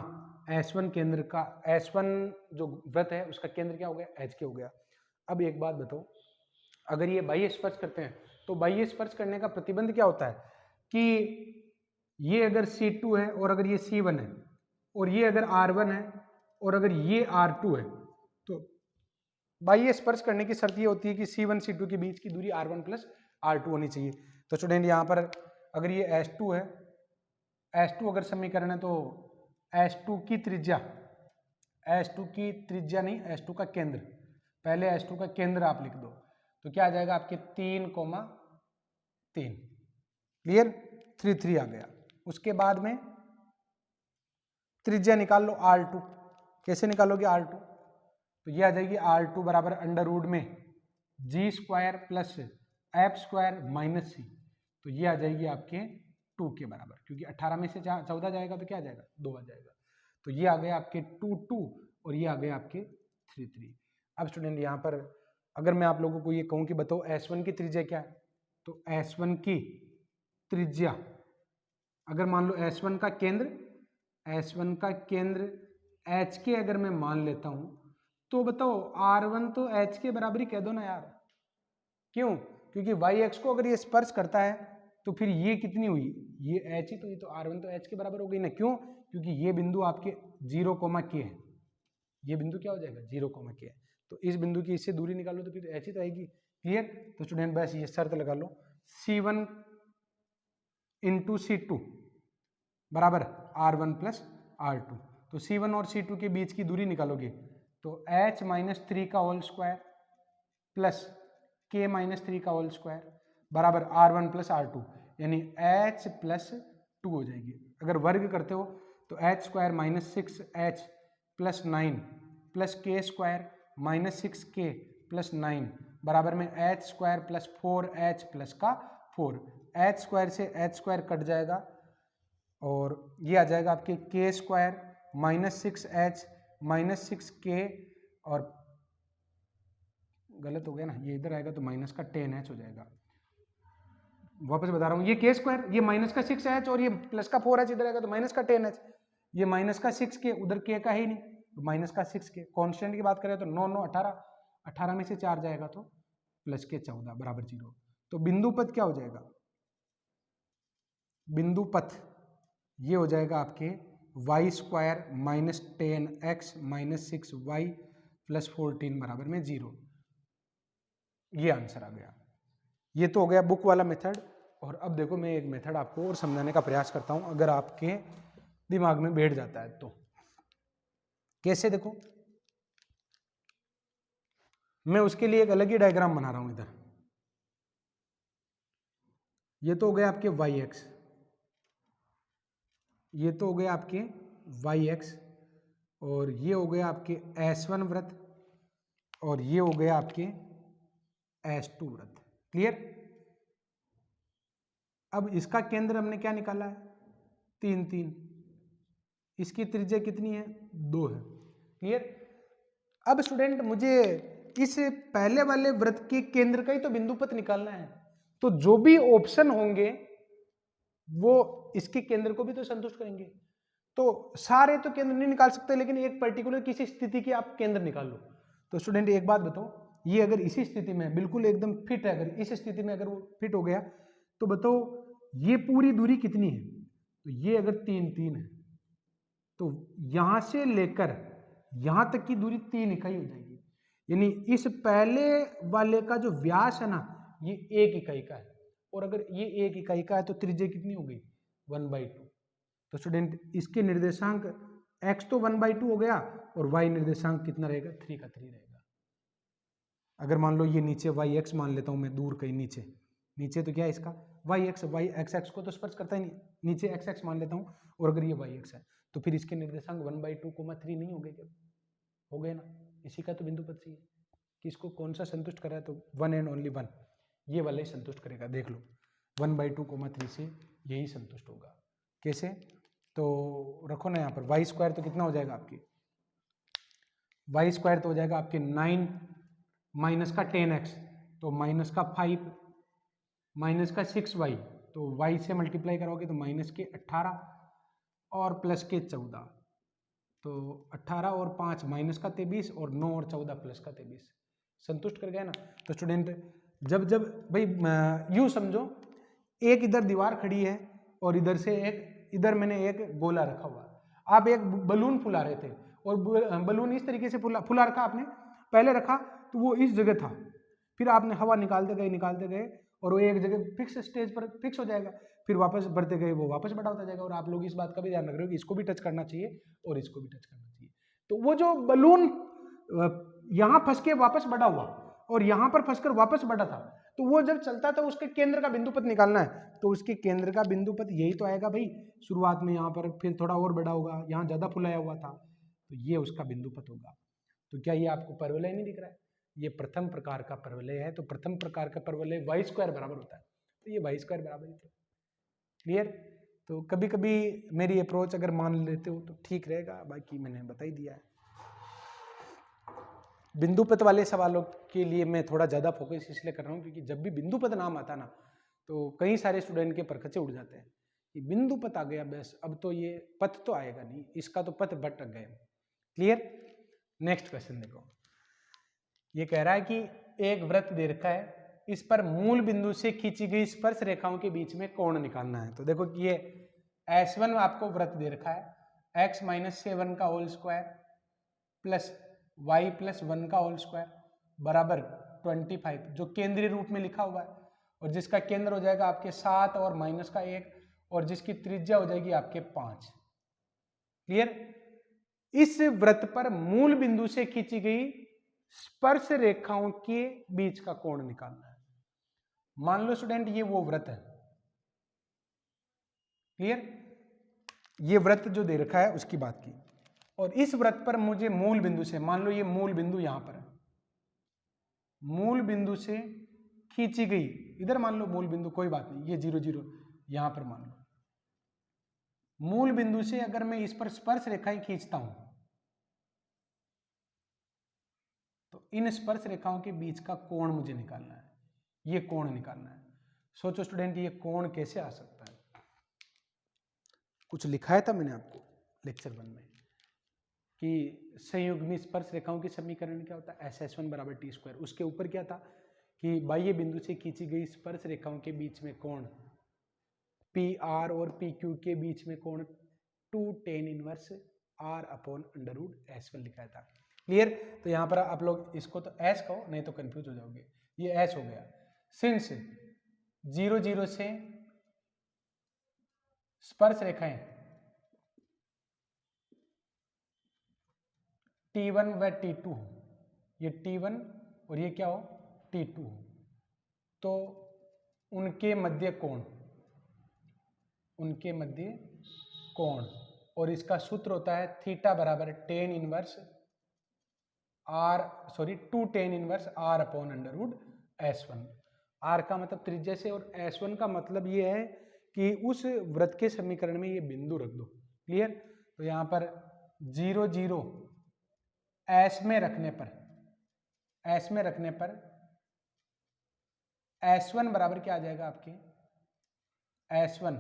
S1 केंद्र का, S1 जो वृत्त है उसका केंद्र क्या हो गया, एच के हो गया। अब एक बात बताओ, अगर ये बाह्य स्पर्श करते हैं तो बाह्य स्पर्श करने का प्रतिबंध क्या होता है कि ये अगर C2 है और अगर ये C1 है और ये अगर R1 है और अगर ये R2 है, तो बाह्य स्पर्श करने की शर्त ये होती है कि C1 C2 के बीच की दूरी R1 प्लस R2 होनी चाहिए। तो स्टूडेंट यहाँ पर अगर ये S2 है, S2 अगर समीकरण है तो S2 की त्रिज्या, S2 की त्रिज्या नहीं, S2 का केंद्र, पहले S2 का केंद्र आप लिख दो, तो क्या आ जाएगा आपके 3,3, क्लियर, 3 आ गया। उसके बाद में त्रिज्या निकाल लो R2, कैसे निकालोगे R2, तो ये आ जाएगी R2 बराबर अंडर रूट में G² plus F² minus C, तो ये आ जाएगी आपके 2 के बराबर, क्योंकि 18 में से 14 जाएगा तो क्या आ जाएगा, 2 आ जाएगा। तो ये आ गए आपके 2 और ये आ गए आपके 3। अब स्टूडेंट यहाँ पर अगर मैं आप लोगों को ये कहूँ कि बताओ S1 की त्रिज्या क्या है, तो S1 की त्रिज्या अगर मान लो S1 का केंद्र H के अगर मैं मान लेता हूं, तो बताओ R1 तो H के बराबर ही कह दो ना यार, क्यों, क्योंकि वाई एक्स को अगर ये स्पर्श करता है तो फिर ये कितनी हुई, ये H ही तो, ये तो R1 तो H के बराबर हो गई ना, क्यों, क्योंकि ये बिंदु आपके 0, K है, ये बिंदु क्या हो जाएगा 0, K है, तो इस बिंदु की इससे दूरी निकालो तो फिर H ही तो आएगी, क्लियर। तो स्टूडेंट बस ये शर्त लगा लो, C1 इंटू C2 बराबर R1 प्लस R2, तो C1 और C2 के बीच की दूरी निकालोगे तो H माइनस 3 का whole square plus K minus 3 का होल स्क्वायर बराबर R1 प्लस R2, यानी H प्लस 2 हो जाएगी। अगर वर्ग करते हो तो H² minus 6H plus 9 plus K² minus 6K plus 9 बराबर में H² प्लस 4H प्लस का 4, H² से H² कट जाएगा और ये आ जाएगा आपके K² minus 6H minus 6K, और गलत हो गया ना, ये इधर आएगा तो माइनस का 10H हो जाएगा। वापस बता रहा हूँ, ये K² ये माइनस का 6H और ये प्लस का 4H इधर आएगा तो माइनस का 10H, ये माइनस का 6K उधर K का ही नहीं तो माइनस का 6K। कॉन्स्टेंट की बात करें तो 9 9 18, 18 में से 4 जाएगा तो प्लस के 14 बराबर 0। तो बिंदु पथ क्या हो जाएगा, बिंदु पथ ये हो जाएगा आपके y² minus 10x minus 6y plus 14 बराबर में 0। ये आंसर आ गया। ये तो हो गया बुक वाला मेथड। और अब देखो मैं एक मेथड आपको और समझाने का प्रयास करता हूं, अगर आपके दिमाग में बैठ जाता है तो। कैसे, देखो मैं उसके लिए एक अलग ही डायग्राम बना रहा हूं इधर। ये तो हो गया आपके yx, ये तो हो गया आपके yx, और ये हो गया आपके S1 वृत्त, और ये हो गया आपके S2 वृत्त, क्लियर। अब इसका केंद्र हमने क्या निकाला है 3 3, इसकी त्रिज्या कितनी है 2 है, क्लियर। अब स्टूडेंट मुझे इस पहले वाले वृत्त के केंद्र का ही तो बिंदु पथ निकालना है, तो जो भी ऑप्शन होंगे वो इसके केंद्र को भी तो संतुष्ट करेंगे। तो सारे तो केंद्र नहीं निकाल सकते, लेकिन एक पर्टिकुलर किसी स्थिति के आप केंद्र निकाल लो। तो स्टूडेंट एक बात बताओ, ये अगर इसी स्थिति में बिल्कुल एकदम फिट है, अगर इस स्थिति में अगर वो फिट हो गया तो बताओ ये पूरी दूरी कितनी है, तो ये अगर 3 है तो यहां से लेकर यहां तक की दूरी 3 इकाई हो जाएगी। यानी इस पहले वाले का जो व्यास है ना ये 1 इकाई का है, और अगर ये 1 इकाई का है तो त्रिज्या कितनी हो गई 1/2। तो स्टूडेंट इसके निर्देशांक x तो 1/2 हो गया और y निर्देशांक कितना रहेगा 3 का 3 रहेगा। अगर मान लो ये नीचे yx मान लेता हूं मैं, दूर कहीं नीचे, नीचे तो क्या है इसका yx को तो स्पर्श करता ही नहीं, नीचे x मान लेता हूं, और अगर ये yx है तो फिर इसके निर्देशांक 1/2, 3 नहीं हो गए क्या, हो गए ना। इसी का तो बिंदु पद से कि इसको कौन सा संतुष्ट कर रहा है, तो 1 एंड ओनली 1 ये वाला ही संतुष्ट करेगा। देख लो 1/2, 3 से यही संतुष्ट होगा। कैसे, तो रखो ना यहाँ पर वाई स्क्वायर तो कितना हो जाएगा आपकी, वाई स्क्वायर तो हो जाएगा आपके 9 माइनस का 10x तो माइनस का 5 माइनस का 6y, तो y से मल्टीप्लाई करोगे तो माइनस के 18 और प्लस के 14, तो 18 और 5 माइनस का 23 और 9 और 14 प्लस का 23 संतुष्ट कर गया ना। तो स्टूडेंट जब जब भाई यूं समझो एक इधर दीवार खड़ी है और इधर से इधर मैंने एक गोला रखा हुआ, आप एक बलून फुला रहे थे और बलून इस तरीके से फुला रखा आपने, पहले रखा तो वो इस जगह था, फिर आपने हवा निकालते गए और वो एक जगह फिक्स स्टेज पर फिक्स हो जाएगा, फिर वापस बढ़ते गए वो वापस बड़ा होता जाएगा। और आप लोग इस बात का भी ध्यान रख रहे हो कि इसको भी टच करना चाहिए और इसको भी टच करना चाहिए। तो वो जो बलून यहाँ फंस के वापस बड़ा हुआ और यहाँ पर फंसकर वापस बढ़ा था, तो वो जब चलता था उसके केंद्र का बिंदु पथ निकालना है, तो उसके केंद्र का बिंदु पथ यही तो आएगा भाई, शुरुआत में यहाँ पर, फिर थोड़ा और बड़ा होगा, यहाँ ज्यादा फुलाया हुआ था, तो ये उसका बिंदु पथ होगा। तो क्या ये आपको परवलय नहीं दिख रहा है, ये प्रथम प्रकार का परवलय है। तो प्रथम प्रकार का परवलय वाई स्क्वायर बराबर होता है, तो ये वाई स्क्वायर बराबर ही था। क्लियर। तो कभी कभी मेरी अप्रोच अगर मान लेते हो तो ठीक रहेगा, बाकी मैंने बता ही दिया है। बिंदु पथ वाले सवालों के लिए मैं थोड़ा ज़्यादा फोकस इसलिए कर रहा हूँ क्योंकि जब भी बिंदु पथ नाम आता ना तो कई सारे स्टूडेंट के परखचे उड़ जाते हैं कि बिंदु पथ आ गया, बस अब तो ये पथ तो आएगा नहीं, इसका तो पथ भटक गए। क्लियर। नेक्स्ट क्वेश्चन देखो, ये कह रहा है कि एक वृत्त दे रखा है, इस पर मूल बिंदु से खींची गई स्पर्श रेखाओं के बीच में कोण निकालना है। तो देखो कि ये S1 आपको वृत्त दे रखा है, x - 7 का होल स्क्वायर प्लस y + 1 का होल स्क्वायर बराबर 25, जो केंद्रीय रूप में लिखा हुआ है, और जिसका केंद्र हो जाएगा आपके 7 और माइनस का 1, और जिसकी त्रिज्या हो जाएगी आपके 5। क्लियर। इस वृत्त पर मूल बिंदु से खींची गई स्पर्श रेखाओं के बीच का कोण निकालना है। मान लो स्टूडेंट ये वो वृत्त है। क्लियर। ये वृत्त जो दे रखा है उसकी बात की, और इस वृत्त पर मुझे मूल बिंदु से, मान लो ये मूल बिंदु यहां पर है, मूल बिंदु से खींची गई, इधर मान लो मूल बिंदु, कोई बात नहीं, ये 0 0 यहां पर मान लो, मूल बिंदु से अगर मैं इस पर स्पर्श रेखाएं खींचता हूं तो इन स्पर्श रेखाओं के बीच का कोण मुझे निकालना है, ये कोण निकालना है। सोचो स्टूडेंट ये कोण कैसे आ सकता है, कुछ लिखाया था मैंने आपको लेक्चर 1 में कि संयुग्मी स्पर्श रेखाओं की समीकरण क्या होता है, SS1 = T²। उसके ऊपर क्या था कि बाह्य बिंदु से खींची गई स्पर्श रेखाओं के बीच में कोण PR और PQ के बीच में कोण 2 tan इनवर्स R/√S1 लिखा था। क्लियर। तो यहाँ पर आप लोग इसको तो S कहो, नहीं तो कंफ्यूज हो जाओगे, ये S हो गया। सिंस 0 0 से स्पर्श रेखाएं T1 व T2, ये T1 और ये क्या हो T2, तो उनके मध्य कोण, और इसका सूत्र होता है थीटा बराबर 2 tan इनवर्स R/√S1। R का मतलब त्रिज्या से और S1 का मतलब ये है कि उस वृत्त के समीकरण में ये बिंदु रख दो। क्लियर। तो यहाँ पर 0 0 S में रखने पर S1 बराबर क्या आ जाएगा आपके, S1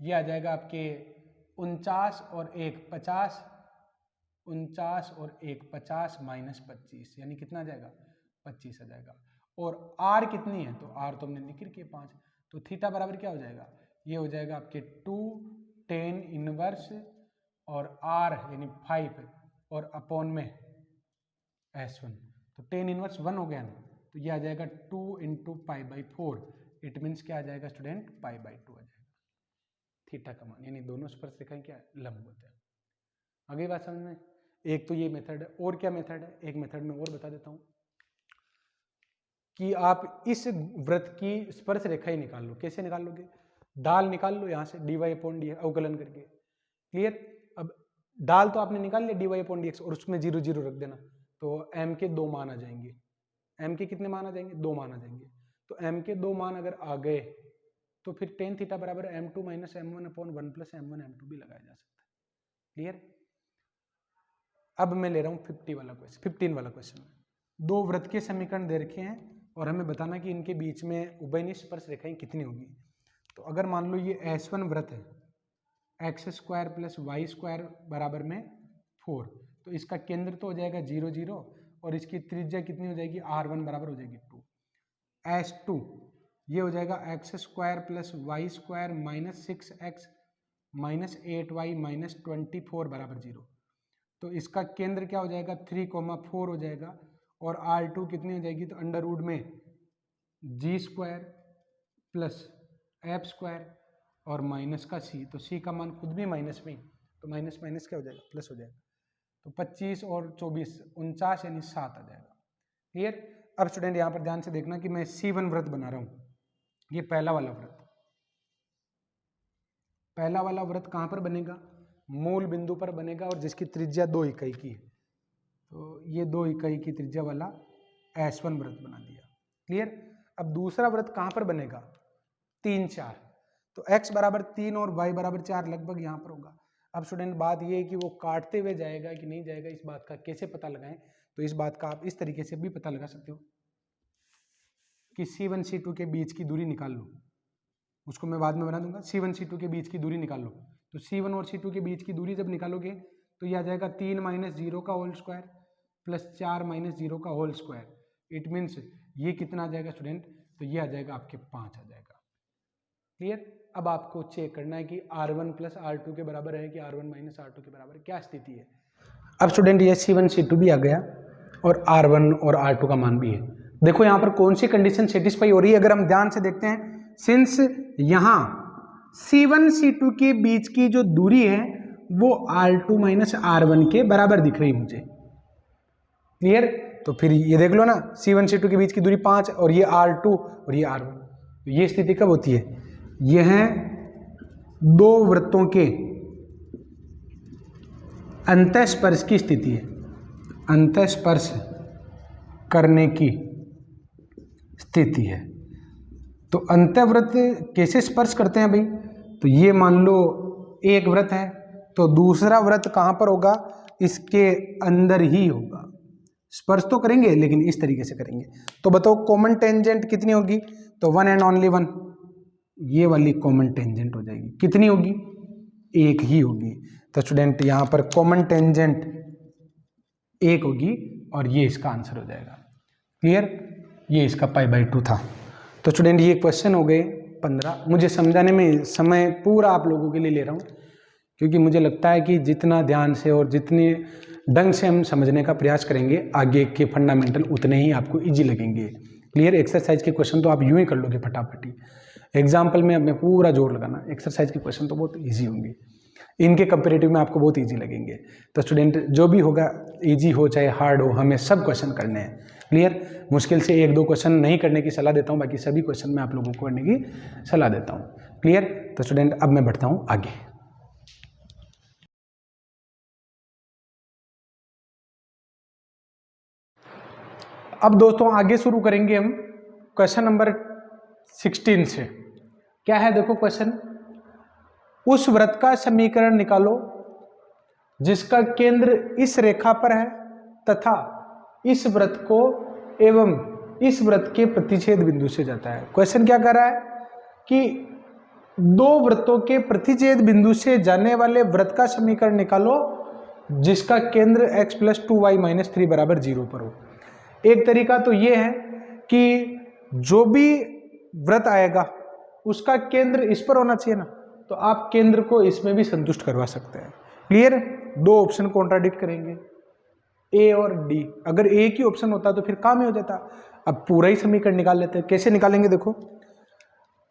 ये आ जाएगा आपके 49 और 1 50, 49 और 1 50 - 25, यानी कितना आ जाएगा 25 आ जाएगा। और R कितनी है, तो R तो हमने लिख रखी है 5, तो थीटा बराबर क्या हो जाएगा ये हो जाएगा आपके 2 tan इनवर्स और r यानी 5 और अपॉन में S1, तो tan इनवर्स 1 हो गया ना, तो ये आ जाएगा 2 into pi by 4, it means क्या आ जाएगा स्टूडेंट, पाई बाई 2 आ जाएगा, थीटा का मान, यानी दोनों स्पर्श रेखाएं क्या लंब होते हैं। आगे बात समझ में। एक तो ये मेथड है, और क्या मेथड है, एक मेथड में और बता देता हूं कि आप इस वृत्त की स्पर्श रेखा ही निकाल लो। कैसे निकाल लोगे, डाल निकाल लो यहाँ से dy/dx अवकलन करके, क्लियर। अब डाल तो आपने निकाल लिया dy/dx और उसमें 0 0 रख देना, तो m के 2 मान आ जाएंगे। m के कितने मान आ जाएंगे, 2 मान आ जाएंगे। तो m के 2 मान अगर आ गए तो फिर tan थीटा बराबर m2 minus m1 upon 1 plus m1 m2 भी लगाया जा सकता है, क्लियर। अब मैं ले रहा हूँ 15 वाला क्वेश्चन। दो वृत्त के समीकरण दे रखे हैं और हमें बताना कि इनके बीच में उभयनिष्ठ स्पर्श रेखाएं कितनी होगी। तो अगर मान लो ये S1 वृत्त है, x² प्लस y² बराबर में 4, तो इसका केंद्र तो हो जाएगा 0 0 और इसकी त्रिज्या कितनी हो जाएगी, r1 बराबर हो जाएगी 2। S2 ये हो जाएगा x² plus y² minus 6x minus 8y minus 24 बराबर 0। तो इसका केंद्र क्या हो जाएगा, 3,4 हो जाएगा और R2 कितनी हो जाएगी, तो अंडर रूट में g² प्लस f² और माइनस का c, तो c का मान खुद भी माइनस में, तो माइनस माइनस क्या हो जाएगा, प्लस हो जाएगा। तो 25 और 24 49 यानी 7 आ जाएगा, क्लियर। अब स्टूडेंट यहाँ पर ध्यान से देखना कि मैं C1 वृत्त बना रहा हूँ, ये पहला वाला वृत्त। पहला वाला वृत्त कहाँ पर बनेगा, मूल बिंदु पर बनेगा और जिसकी त्रिज्या 2 इकाई की है। तो ये 2 इकाई की त्रिज्या वाला S1 वृत्त बना दिया, क्लियर। अब दूसरा वृत्त कहाँ पर बनेगा, 3 4, तो x बराबर 3 और y बराबर 4 लगभग यहाँ पर होगा। अब स्टूडेंट बात ये है कि वो काटते हुए जाएगा कि नहीं जाएगा, इस बात का कैसे पता लगाएं। तो इस बात का आप इस तरीके से भी पता लगा सकते हो कि C1 C2 के बीच की दूरी निकाल लो, उसको मैं बाद में बना दूंगा। C1 C2 के बीच की दूरी निकाल लो, तो C1 और C2 के बीच की दूरी जब निकालोगे तो ये आ जाएगा 3 माइनस 0 का होल स्क्वायर प्लस 4 माइनस 0 का होल स्क्वायर। इट मीन्स ये कितना आ जाएगा स्टूडेंट, तो ये आ जाएगा आपके 5 आ जाएगा, क्लियर। अब आपको चेक करना है कि R1 प्लस R2 के बराबर है कि R1 माइनस R2 के बराबर है, क्या स्थिति है। अब स्टूडेंट ये C1 C2 भी आ गया और R1 और R2 का मान भी है। देखो यहाँ पर कौन सी कंडीशन सेटिस्फाई हो रही है, अगर हम ध्यान से देखते हैं, सिंस यहाँ C1 C2 के बीच की जो दूरी है वो R2 माइनस R1 के बराबर दिख रही मुझे, क्लियर। तो फिर ये देख लो ना, C1 C2 के बीच की दूरी 5 और ये R2 और ये R1, तो ये स्थिति कब होती है, यह है दो वृत्तों के अंतःस्पर्श की स्थिति है, अंतःस्पर्श करने की स्थिति है। तो अंतःवृत्त कैसे स्पर्श करते हैं भाई, तो ये मान लो एक वृत्त है तो दूसरा वृत्त कहाँ पर होगा, इसके अंदर ही होगा। स्पर्श तो करेंगे लेकिन इस तरीके से करेंगे। तो बताओ कॉमन टेंजेंट कितनी होगी, तो 1 एंड ओनली 1, ये वाली कॉमन टेंजेंट हो जाएगी। कितनी होगी, एक ही होगी। तो स्टूडेंट यहाँ पर कॉमन टेंजेंट एक होगी और ये इसका आंसर हो जाएगा, क्लियर। ये इसका π/2 था। तो स्टूडेंट ये क्वेश्चन हो गए 15। मुझे समझाने में समय पूरा आप लोगों के लिए ले रहा हूँ क्योंकि मुझे लगता है कि जितना ध्यान से और जितने ढंग से हम समझने का प्रयास करेंगे आगे के फंडामेंटल उतने ही आपको इजी लगेंगे, क्लियर। एक्सरसाइज के क्वेश्चन तो आप यूं ही कर लोगे फटाफटी, एग्जाम्पल में अपने पूरा जोर लगाना। एक्सरसाइज के क्वेश्चन तो बहुत ईजी होंगे, इनके कंपेरेटिव में आपको बहुत ईजी लगेंगे। तो स्टूडेंट जो भी होगा, ईजी हो चाहे हार्ड हो, हमें सब क्वेश्चन करने हैं, क्लियर। मुश्किल से 1-2 क्वेश्चन नहीं करने की सलाह देता हूँ, बाकी सभी क्वेश्चन मैं आप लोगों को करने की सलाह देता हूँ, क्लियर। तो स्टूडेंट अब मैं बढ़ता हूँ आगे। अब दोस्तों आगे शुरू करेंगे हम क्वेश्चन नंबर 16 से। क्या है देखो क्वेश्चन, उस वृत्त का समीकरण निकालो जिसका केंद्र इस रेखा पर है तथा इस वृत्त को एवं इस वृत्त के प्रतिच्छेद बिंदु से जाता है। क्वेश्चन क्या कर रहा है कि दो वृत्तों के प्रतिच्छेद बिंदु से जाने वाले वृत्त का समीकरण निकालो जिसका केंद्र x + 2y - 3 बराबर 0 पर हो। एक तरीका तो ये है कि जो भी वृत्त आएगा उसका केंद्र इस पर होना चाहिए ना, तो आप केंद्र को इसमें भी संतुष्ट करवा सकते हैं। क्लियर? दो ऑप्शन कॉन्ट्राडिक्ट करेंगे, ए और डी। अगर एक ही ऑप्शन होता तो फिर काम ही हो जाता। अब पूरा ही समीकरण निकाल लेते हैं। कैसे निकालेंगे? देखो,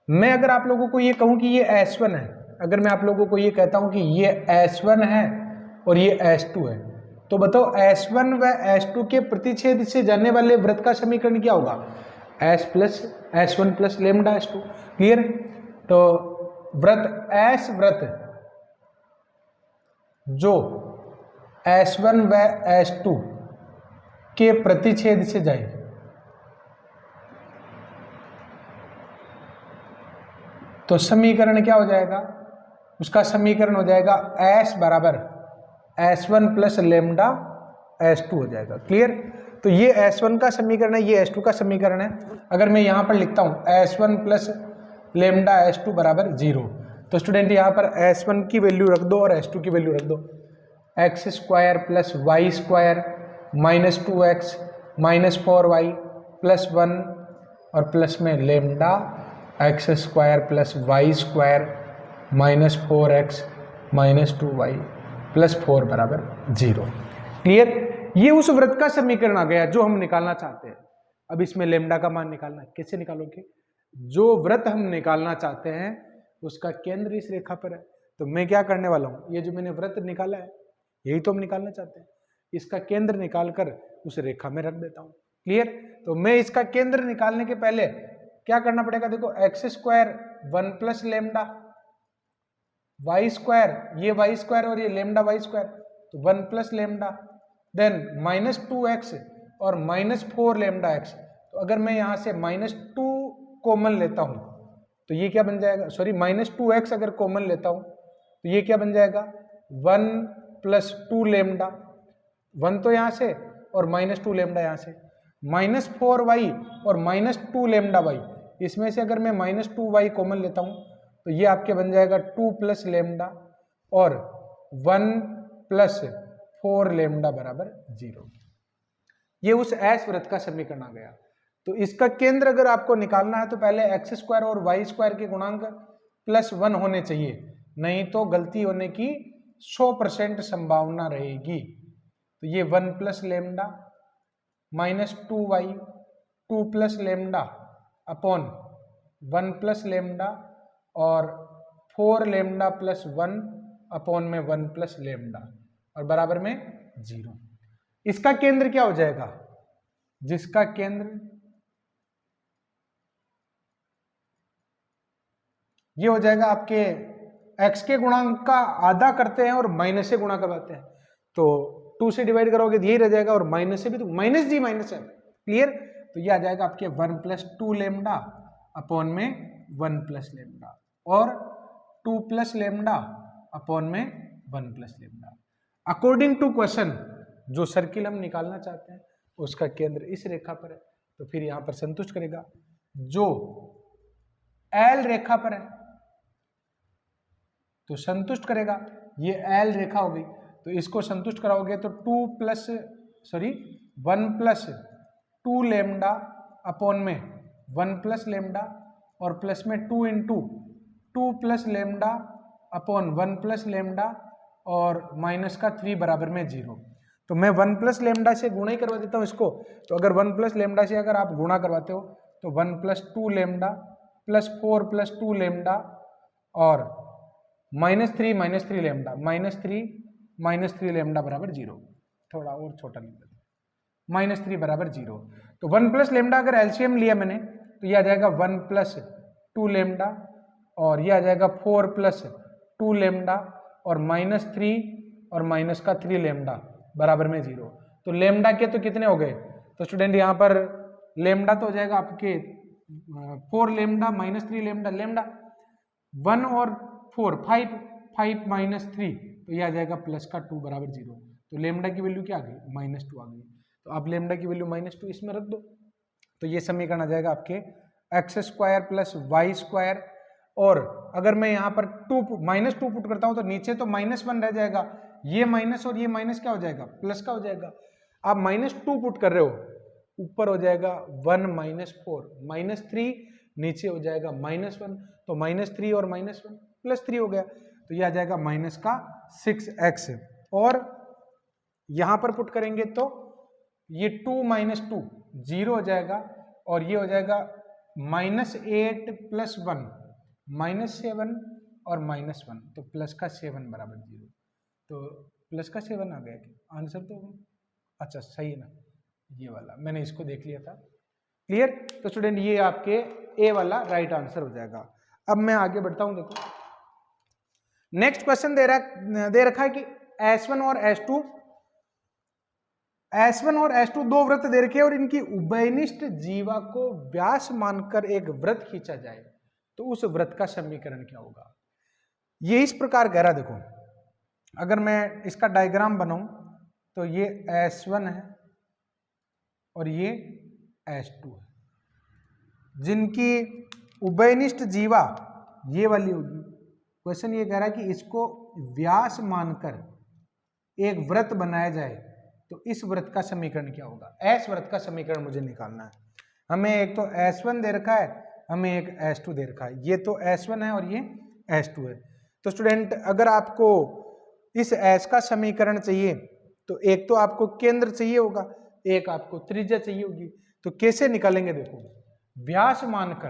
मैं अगर आप लोगों को ये कहूं कि ये S1 है, अगर मैं आप लोगों को ये कहता हूं कि ये S1 है और ये S2 है, तो बताओ S1 व S2 के प्रतिच्छेद से जाने वाले वृत्त का समीकरण क्या होगा? S1 plus lambda S2। Clear? तो वृत्त S वृत्त जो S1 व S2 के प्रतिच्छेद से जाए, तो समीकरण क्या हो जाएगा? उसका समीकरण हो जाएगा S बराबर S1 प्लस लेमडा S2 हो जाएगा। क्लियर? तो ये S1 का समीकरण है, ये S2 का समीकरण है। अगर मैं यहाँ पर लिखता हूँ S1 प्लस लेमडा S2 बराबर 0, तो स्टूडेंट यहाँ पर S1 की वैल्यू रख दो और S2 की वैल्यू रख दो। X square plus Y square minus 2x minus 4y plus 1 और प्लस में lambda x square plus Y square minus 4x minus 2y plus 4 बराबर 0। क्लियर? ये उस वृत्त का समीकरण आ गया जो हम निकालना चाहते हैं। अब इसमें लेमडा का मान निकालना है। कैसे निकालोगे? जो वृत्त हम निकालना चाहते हैं उसका केंद्र इस रेखा पर है, तो मैं क्या करने वाला हूं, ये जो मैंने वृत्त निकाला है यही तो हम निकालना चाहते हैं, इसका केंद्र निकालकर उस रेखा में रख देता हूं। क्लियर? तो मैं इसका केंद्र निकालने के पहले क्या करना पड़ेगा? देखो, x square 1 plus lambda y square, ये वाई स्क्वायर और ये लेमडा वाई स्क्वायर, तो 1 plus lambda, then minus 2x और माइनस 4 लेमडा एक्स। तो अगर मैं यहां से माइनस 2 कॉमन लेता हूं तो ये क्या बन जाएगा? सॉरी, माइनस 2x अगर कॉमन लेता हूं तो ये क्या बन जाएगा? 1 प्लस 2 लेमडा, 1 तो यहां से और माइनस 2 लेमडा यहां से, माइनस 4y और माइनस 2 लेमडा वाई, इसमें से अगर मैं माइनस 2y कॉमन लेता हूं तो ये आपके बन जाएगा 2 प्लस लेमडा और 1 प्लस 4 लेमडा बराबर 0। ये उस एस वृत्त का समीकरण आ गया। तो इसका केंद्र अगर आपको निकालना है तो पहले एक्स स्क्वायर और वाई स्क्वायर के गुणांक प्लस 1 होने चाहिए, नहीं तो गलती होने की 100% संभावना रहेगी। तो ये 1 plus lambda minus 2y 2 plus lambda upon 1 plus lambda और 4 लेमडा प्लस 1 अपॉन में 1 प्लस लेमडा और बराबर में 0। इसका केंद्र क्या हो जाएगा? जिसका केंद्र ये हो जाएगा आपके x के गुणांक का आधा करते हैं और माइनस से गुणा करवाते हैं, तो 2 से डिवाइड करोगे तो यही रह जाएगा और माइनस से भी तो माइनस जी माइनस है। क्लियर? तो ये आ जाएगा आपके 1 प्लस 2 लेमडा अपॉन में 1 प्लस लेमडा और 2 प्लस लेमडा अपॉन में 1 plus lambda. According to question जो सर्किल हम निकालना चाहते हैं उसका केंद्र इस रेखा पर है, तो फिर यहां पर संतुष्ट करेगा। जो एल रेखा पर है तो संतुष्ट करेगा, ये एल रेखा हो गई, तो इसको संतुष्ट कराओगे तो 1 प्लस 2 लेमडा अपॉन में 1 प्लस लेमडा और प्लस में 2 into 2 plus lambda upon 1 plus lambda और माइनस का 3 बराबर में 0। तो मैं 1 प्लस लेमडा से गुणा ही करवा देता हूँ इसको। तो अगर 1 प्लस लेमडा से अगर आप गुणा करवाते हो तो 1 plus 2 lambda plus 4 plus 2 lambda और माइनस 3 लेमडा माइनस 3 लेमडा बराबर 0। थोड़ा और छोटा लिख देते हैं, माइनस 3 बराबर 0। तो 1 प्लस लेमडा अगर एलसीएम लिया मैंने तो यह आ जाएगा 1 प्लस 2 लेमडा और यह आ जाएगा 4 प्लस 2 लेमडा और माइनस 3 और माइनस का 3 लेमडा बराबर में 0। तो लेमडा के तो कितने हो गए? तो स्टूडेंट यहाँ पर लेमडा तो हो जाएगा आपके 4 लेमडा माइनस 3 लेमडा, लेमडा 1 और 4 5 माइनस 3, तो यह आ जाएगा प्लस का 2 बराबर 0। तो लेमडा की वैल्यू क्या आ गई? माइनस 2 आ गई। तो आप लेमडा की वैल्यू माइनस 2 इसमें रख दो, तो ये समीकरण आ जाएगा आपके x square plus Y square. और अगर मैं यहाँ पर माइनस 2 पुट करता हूँ तो नीचे तो माइनस 1 रह जाएगा, ये माइनस और ये माइनस क्या हो जाएगा? प्लस का हो जाएगा। आप माइनस 2 पुट कर रहे हो, ऊपर हो जाएगा 1 माइनस 4 माइनस 3 नीचे हो जाएगा -1, तो -3 और -1 +3 हो गया, तो ये आ जाएगा माइनस का 6x। और यहां पर पुट करेंगे तो ये 2 - 2 0 हो जाएगा, और ये हो जाएगा -8 + 1 -7 और -1, तो प्लस का 7 बराबर 0। तो प्लस का 7 आ गया क्या आंसर? तो अच्छा सही है ना, ये वाला मैंने इसको देख लिया था। क्लियर? तो स्टूडेंट ये आपके ए वाला राइट आंसर हो जाएगा। अब मैं आगे बढ़ता हूं, देखो नेक्स्ट क्वेश्चन दे रखा है कि S1 और S2 दो वृत्त दे रखे हैं और इनकी उभयनिष्ठ जीवा को व्यास मानकर एक वृत्त खींचा जाए, तो उस वृत्त का समीकरण क्या होगा? ये इस प्रकार कह रहा, देखो अगर मैं इसका डायग्राम बनाऊं तो ये S1 है और ये S2 है, जिनकी उभयनिष्ठ जीवा ये वाली होगी। क्वेश्चन ये कह रहा है कि इसको व्यास मानकर एक वृत्त बनाया जाए, तो इस वृत्त का समीकरण क्या होगा? एस वृत्त का समीकरण मुझे निकालना है। हमें एक तो S1 दे रखा है, हमें एक S2 दे रखा है। ये तो S1 है और ये S2 है। तो स्टूडेंट अगर आपको इस S का समीकरण चाहिए तो एक तो आपको केंद्र चाहिए होगा, एक आपको त्रिज्या चाहिए होगी। तो कैसे निकालेंगे? देखो व्यास मानकर,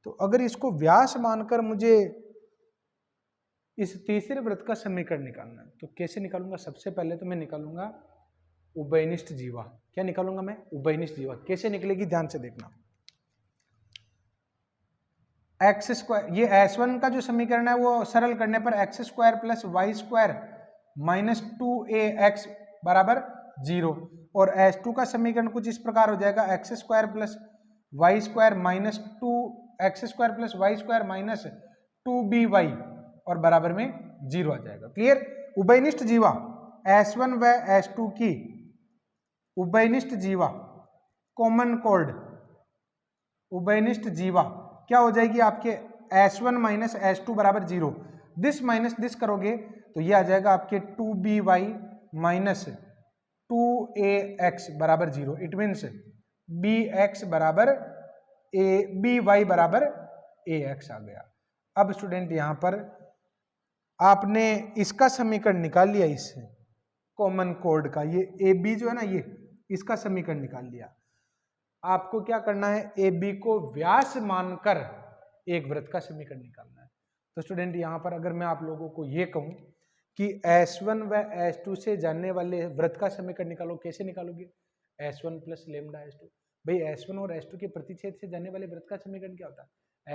तो अगर इसको व्यास मानकर मुझे इस तीसरे वृत्त का समीकरण निकालना है, तो कैसे निकालूंगा? सबसे पहले तो मैं निकालूंगा उभयनिष्ठ जीवा। क्या निकालूंगा मैं? उभयनिष्ठ जीवा। कैसे निकलेगी ध्यान से देखना। x², ये S1 का जो समीकरण है वो सरल करने पर x² + y² - 2ax बराबर 0, और S2 का समीकरण कुछ इस प्रकार हो जाएगा x² + y² - 2x² + y² - 2by और बराबर में 0 आ जाएगा। क्लियर? उभयनिष्ठ जीवा S1 व S2 की उभयनिष्ठ जीवा कॉमन कोड उभयनिष्ठ जीवा क्या हो जाएगी आपके? S1 - S2 बराबर 0। दिस माइनस दिस करोगे तो ये आ जाएगा आपके 2by - 2ax बराबर 0। इट मीन्स bx बराबर by बराबर ax आ गया। अब स्टूडेंट यहां पर आपने इसका समीकरण निकाल लिया, इससे कॉमन कोड का, ये ए बी जो है ना, ये इसका समीकरण निकाल लिया। आपको क्या करना है? ए बी को व्यास मानकर एक वृत्त का समीकरण निकालना है। तो स्टूडेंट यहां पर अगर मैं आप लोगों को ये कहूं कि S1 व S2 से जानने वाले वृत्त का समीकरण निकालो, कैसे निकालोगे? S1 + λ/S2। भाई S1 और S2 के प्रतिच्छेद से जानने वाले वृत्त का समीकरण क्या होता है?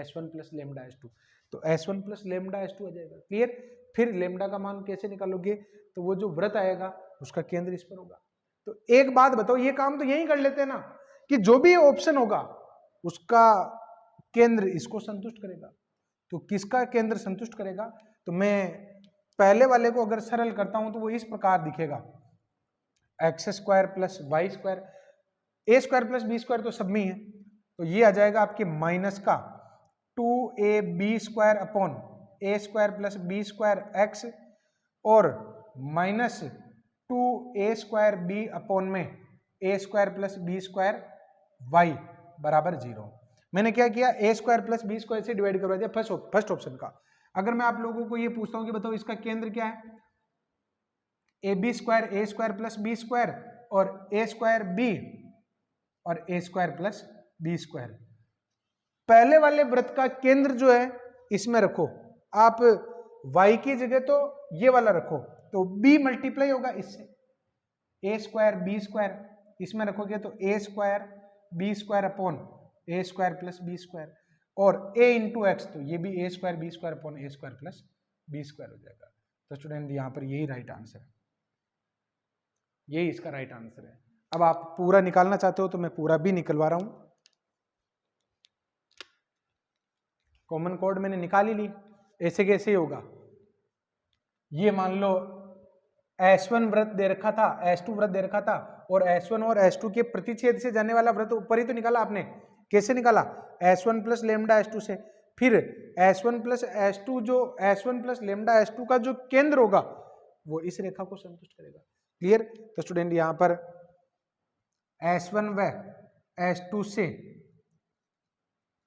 S1 + λ/S2। तो S1 + λ/S2 आ जाएगा। क्लियर? फिर लेमडा का मान कैसे निकालोगे? तो वो जो वृत्त आएगा उसका केंद्र इस पर होगा। तो एक बात बताओ, ये काम तो यही कर लेते हैं ना कि जो भी ऑप्शन होगा उसका केंद्र इसको संतुष्ट करेगा। तो किसका केंद्र संतुष्ट करेगा? तो मैं पहले वाले को अगर सरल करता हूं तो वो इस प्रकार दिखेगा, x² + y², a² + b² तो सब में ही है, तो ये आ जाएगा आपके माइनस का 2ab² upon a² + b² x और माइनस 2a² अपॉन में a² + b² y बराबर 0। मैंने क्या किया? a² + b² से डिवाइड करवा दिया फर्स्ट ऑप्शन का। अगर मैं आप लोगों को ये पूछता हूं कि बताओ इसका केंद्र क्या है? ab² a² + b² और a² b और a² + b²। पहले वाले वृत्त का केंद्र जो है इसमें रखो, आप y की जगह तो ये वाला रखो, तो b मल्टीप्लाई होगा इससे, a² b², इसमें रखोगे तो a² b² upon a² + b² और a × x, तो ये भी a² b² upon a² + b² हो जाएगा। तो स्टूडेंट यहाँ पर यही राइट आंसर है, यही इसका राइट आंसर है। अब आप पूरा निकालना चाहते हो तो मैं पूरा भी निकलवा रहा हूं। कॉमन कोड मैंने निकाल ही ली। ऐसे कैसे होगा? ये मान लो S1 वृत्त दे रखा था, S2 वृत्त दे रखा था, और S1 और S2 के प्रतिच्छेद से जाने वाला वृत्त ऊपर ही तो निकाला आपने। कैसे निकाला? S1 + λ/S2 से। फिर S1 + S2 जो S1 + λ/S2 का जो केंद्र होगा वो इस रेखा को संतुष्ट करेगा। क्लियर? तो स्टूडेंट यहां पर S1 व S2 से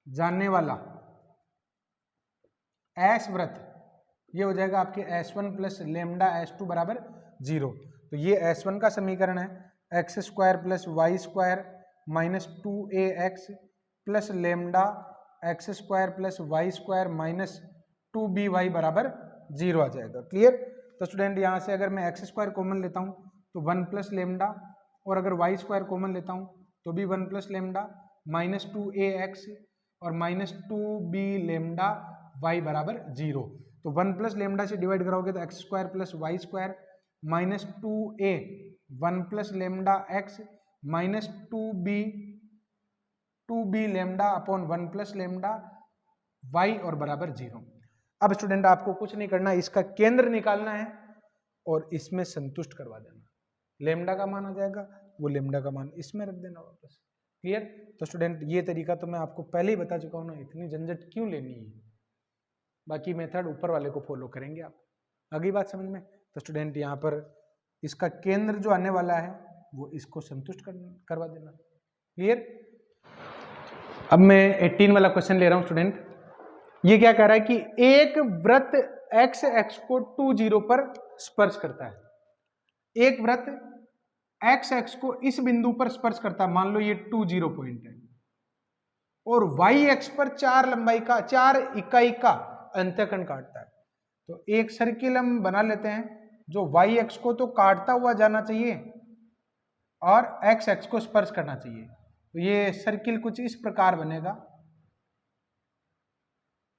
जानने वाला एस वृत्त, ये हो जाएगा आपके S1 प्लस लेमडा S2 बराबर 0। तो ये S1 का समीकरण है, x square plus Y square minus 2ax plus lambda x square plus Y square minus 2by बराबर 0 आ जाएगा। क्लियर। तो स्टूडेंट यहाँ से अगर मैं एक्स स्क्वायर कॉमन लेता हूँ तो 1 प्लस लेमडा, और अगर वाई स्क्वायर कॉमन लेता हूँ तो भी 1 प्लस लेमडा माइनस 2ax और माइनस 2b लेमडा y बराबर 0। तो 1 प्लस लेमडा से डिवाइड करोगे तो x square plus Y square minus 2a 1 plus lambda x minus 2b lambda upon 1 plus lambda y और बराबर 0। अब स्टूडेंट आपको कुछ नहीं करना, इसका केंद्र निकालना है और इसमें संतुष्ट करवा देना। लेमडा का मान आ जाएगा, वो लेमडा का मान इसमें रख देना वापस। क्लियर। तो स्टूडेंट ये तरीका तो मैं आपको पहले ही बता चुका हूँ ना, इतनी झंझट क्यों लेनी है। बाकी मेथड ऊपर वाले को फॉलो करेंगे आप। अगली बात समझ में। तो स्टूडेंट यहाँ पर इसका केंद्र जो आने वाला है वो इसको संतुष्ट करवा देना। क्लियर। अब मैं 18 वाला क्वेश्चन ले रहा हूँ स्टूडेंट। ये क्या कह रहा है कि एक वृत्त एक्स एक्स को 2 0 पर स्पर्श करता है। एक वृत्त एक्स एक्स को इस बिंदु पर स्पर्श करता है, मान लो ये 2 0 पॉइंट है, और वाई एक्स पर 4 इकाई का अंतःखंड काटता है। तो एक सर्किल हम बना लेते हैं जो वाई एक्स को तो काटता हुआ जाना चाहिए और एक्स एक्स को स्पर्श करना चाहिए। तो ये सर्किल कुछ इस प्रकार बनेगा,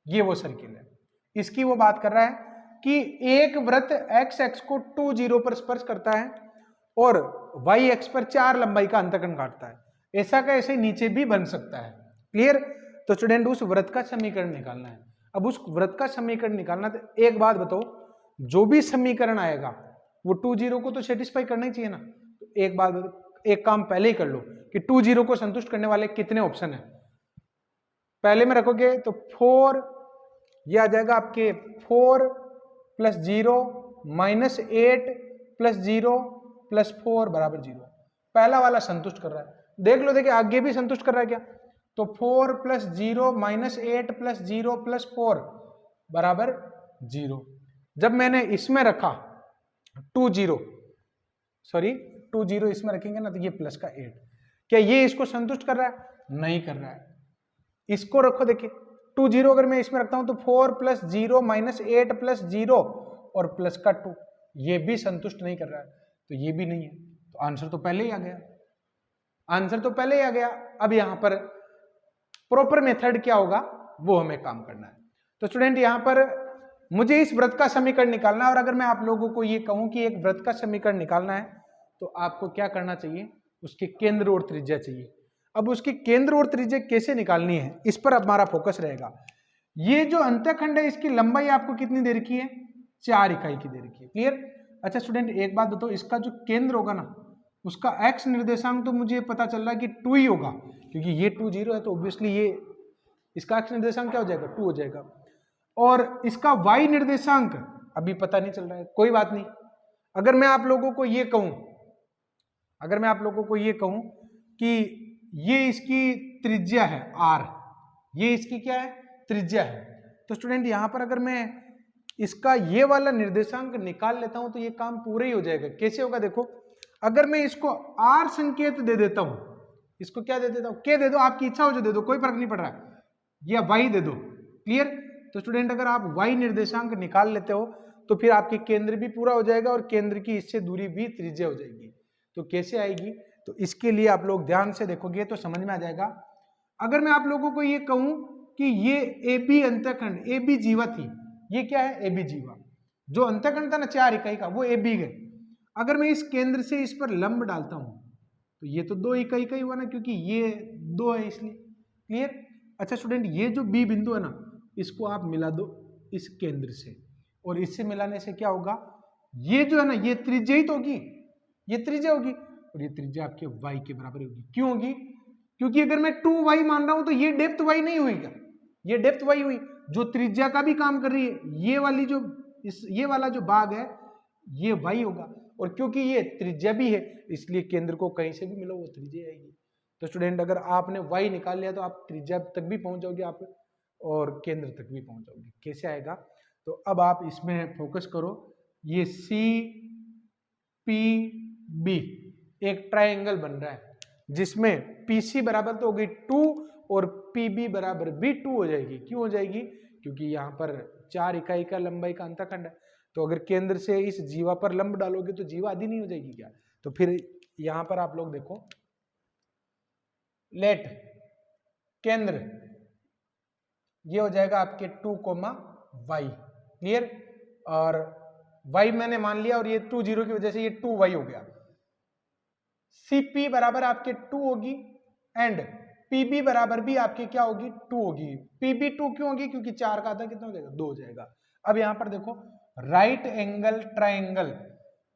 ये वो सर्किल है। इसकी वो बात कर रहा है कि एक वृत्त एक्स एक्स को 2 0 पर स्पर्श करता है और वाई एक्स पर 4 लंबाई का अंतःखंड काटता है। ऐसा का ऐसे नीचे भी बन सकता है। क्लियर। तो स्टूडेंट उस वृत्त का समीकरण निकालना है। अब उस वृत्त का समीकरण निकालना, तो एक बात बताओ, जो भी समीकरण आएगा वो 2 0 को तो सेटिस्फाई करना ही चाहिए ना। तो एक बात बताओ, एक काम पहले ही कर लो कि 2 0 को संतुष्ट करने वाले कितने ऑप्शन है। पहले में रखोगे तो 4, ये आ जाएगा आपके 4 प्लस 0 माइनस 8 प्लस 0 प्लस 4 बराबर 0। पहला वाला संतुष्ट कर रहा है। देख लो, देखिए आगे भी संतुष्ट कर रहा है क्या। तो 4 प्लस 0 माइनस 8 प्लस 0 प्लस 4 बराबर 0। जब मैंने इसमें रखा 2 0 इसमें रखेंगे ना, तो ये प्लस का 8, क्या ये इसको संतुष्ट कर रहा है? नहीं कर रहा है। इसको रखो, देखिए 2 0 अगर मैं इसमें रखता हूं तो 4 प्लस 0 माइनस 8 प्लस 0 और प्लस का 2, ये भी संतुष्ट नहीं कर रहा है, तो ये भी नहीं है। तो आंसर तो पहले ही आ गया, आंसर तो पहले ही आ गया। अब यहां पर प्रॉपर मेथड क्या होगा वो हमें काम करना है। तो स्टूडेंट यहां पर मुझे इस वृत्त का समीकरण निकालना है, और अगर मैं आप लोगों को ये कहूं कि एक वृत्त का समीकरण निकालना है तो आपको क्या करना चाहिए, उसके केंद्र और त्रिज्या चाहिए। अब उसकी केंद्र और त्रिज्या कैसे निकालनी है, इस पर हमारा फोकस रहेगा। ये जो अंतःखंड है इसकी लंबाई आपको कितनी दे रखी है? 4 इकाई की दे रखी है। क्लियर। अच्छा स्टूडेंट एक बात बताओ, इसका जो केंद्र होगा ना, उसका x निर्देशांक तो मुझे पता चल रहा है कि 2 ही होगा, क्योंकि ये 2 0 है, तो ऑब्वियसली ये इसका x निर्देशांक क्या हो जाएगा? 2 हो जाएगा। और इसका y निर्देशांक अभी पता नहीं चल रहा है, कोई बात नहीं। अगर मैं आप लोगों को ये कहूं, कि ये इसकी त्रिज्या है r, ये इसकी क्या है? त्रिज्या है। तो स्टूडेंट यहां पर अगर मैं इसका ये वाला निर्देशांक निकाल लेता हूं तो ये काम पूरा ही हो जाएगा। कैसे होगा देखो, अगर मैं इसको r संकेत दे देता हूं, इसको क्या दे देता हूं? k दे दो, आपकी इच्छा हो जो दे दो, कोई फर्क नहीं पड़ रहा है, या y दे दो। क्लियर। तो स्टूडेंट अगर आप y निर्देशांक निकाल लेते हो तो फिर आपके केंद्र भी पूरा हो जाएगा और केंद्र की इससे दूरी भी त्रिज्या हो जाएगी। तो कैसे आएगी, तो इसके लिए आप लोग ध्यान से देखोगे तो समझ में आ जाएगा। अगर मैं आप लोगों को ये कहूं कि ये AB अंतःखंड, AB जीवा थी, ये क्या है? AB जीवा। जो अंतःखंड था ना 4 इकाई का, वो AB है। अगर मैं इस केंद्र से इस पर लंब डालता हूं तो ये तो 2 इकाई का ही हुआ ना, क्योंकि ये 2 है इसलिए। क्लियर। अच्छा स्टूडेंट ये जो B बिंदु है ना, इसको आप मिला दो इस केंद्र से, और इससे मिलाने से क्या होगा, ये जो है ना ये त्रिज्या ही तो होगी, ये त्रिज्या होगी, और ये त्रिज्या आपके y के बराबर होगी। क्यों होगी? क्योंकि अगर मैं 2y मान रहा हूं तो ये डेप्थ y नहीं हुई क्या? ये डेप्थ y हुई, जो त्रिज्या का भी काम कर रही है। ये वाली जो ये वाला जो भाग है ये y होगा, और क्योंकि ये त्रिज्या भी है इसलिए केंद्र को कहीं से भी मिलो वो त्रिज्या आएगी। तो स्टूडेंट अगर आपने y निकाल लिया तो आप त्रिज्या तक भी पहुंच जाओगे आप और केंद्र तक भी पहुंच जाओगे। कैसे आएगा? तो अब आप इसमें फोकस करो। ये सी पी बी एक ट्राइंगल बन रहा है जिसमें पीसी बराबर तो होगी 2 और पीबी बराबर भी 2 हो जाएगी। क्यों हो जाएगी? क्योंकि यहाँ पर 4 इकाई का लंबाई का अंतःखंड है। तो अगर केंद्र से इस जीवा पर लंब डालोगे तो जीवा आधी नहीं हो जाएगी क्या? तो फिर यहां पर आप लोग देखो, लेट केंद्र ये हो जाएगा आपके 2, y। क्लियर? और y मैंने मान लिया और ये 2 0 की वजह से ये 2y हो गया। CP बराबर आपके 2 होगी एंड PB बराबर भी आपके क्या होगी? 2 होगी। PB 2 क्यों होगी? क्योंकि 4 का आधा कितना हो जाएगा? 2 हो जाएगा। अब यहां पर देखो, राइट एंगल ट्राइंगल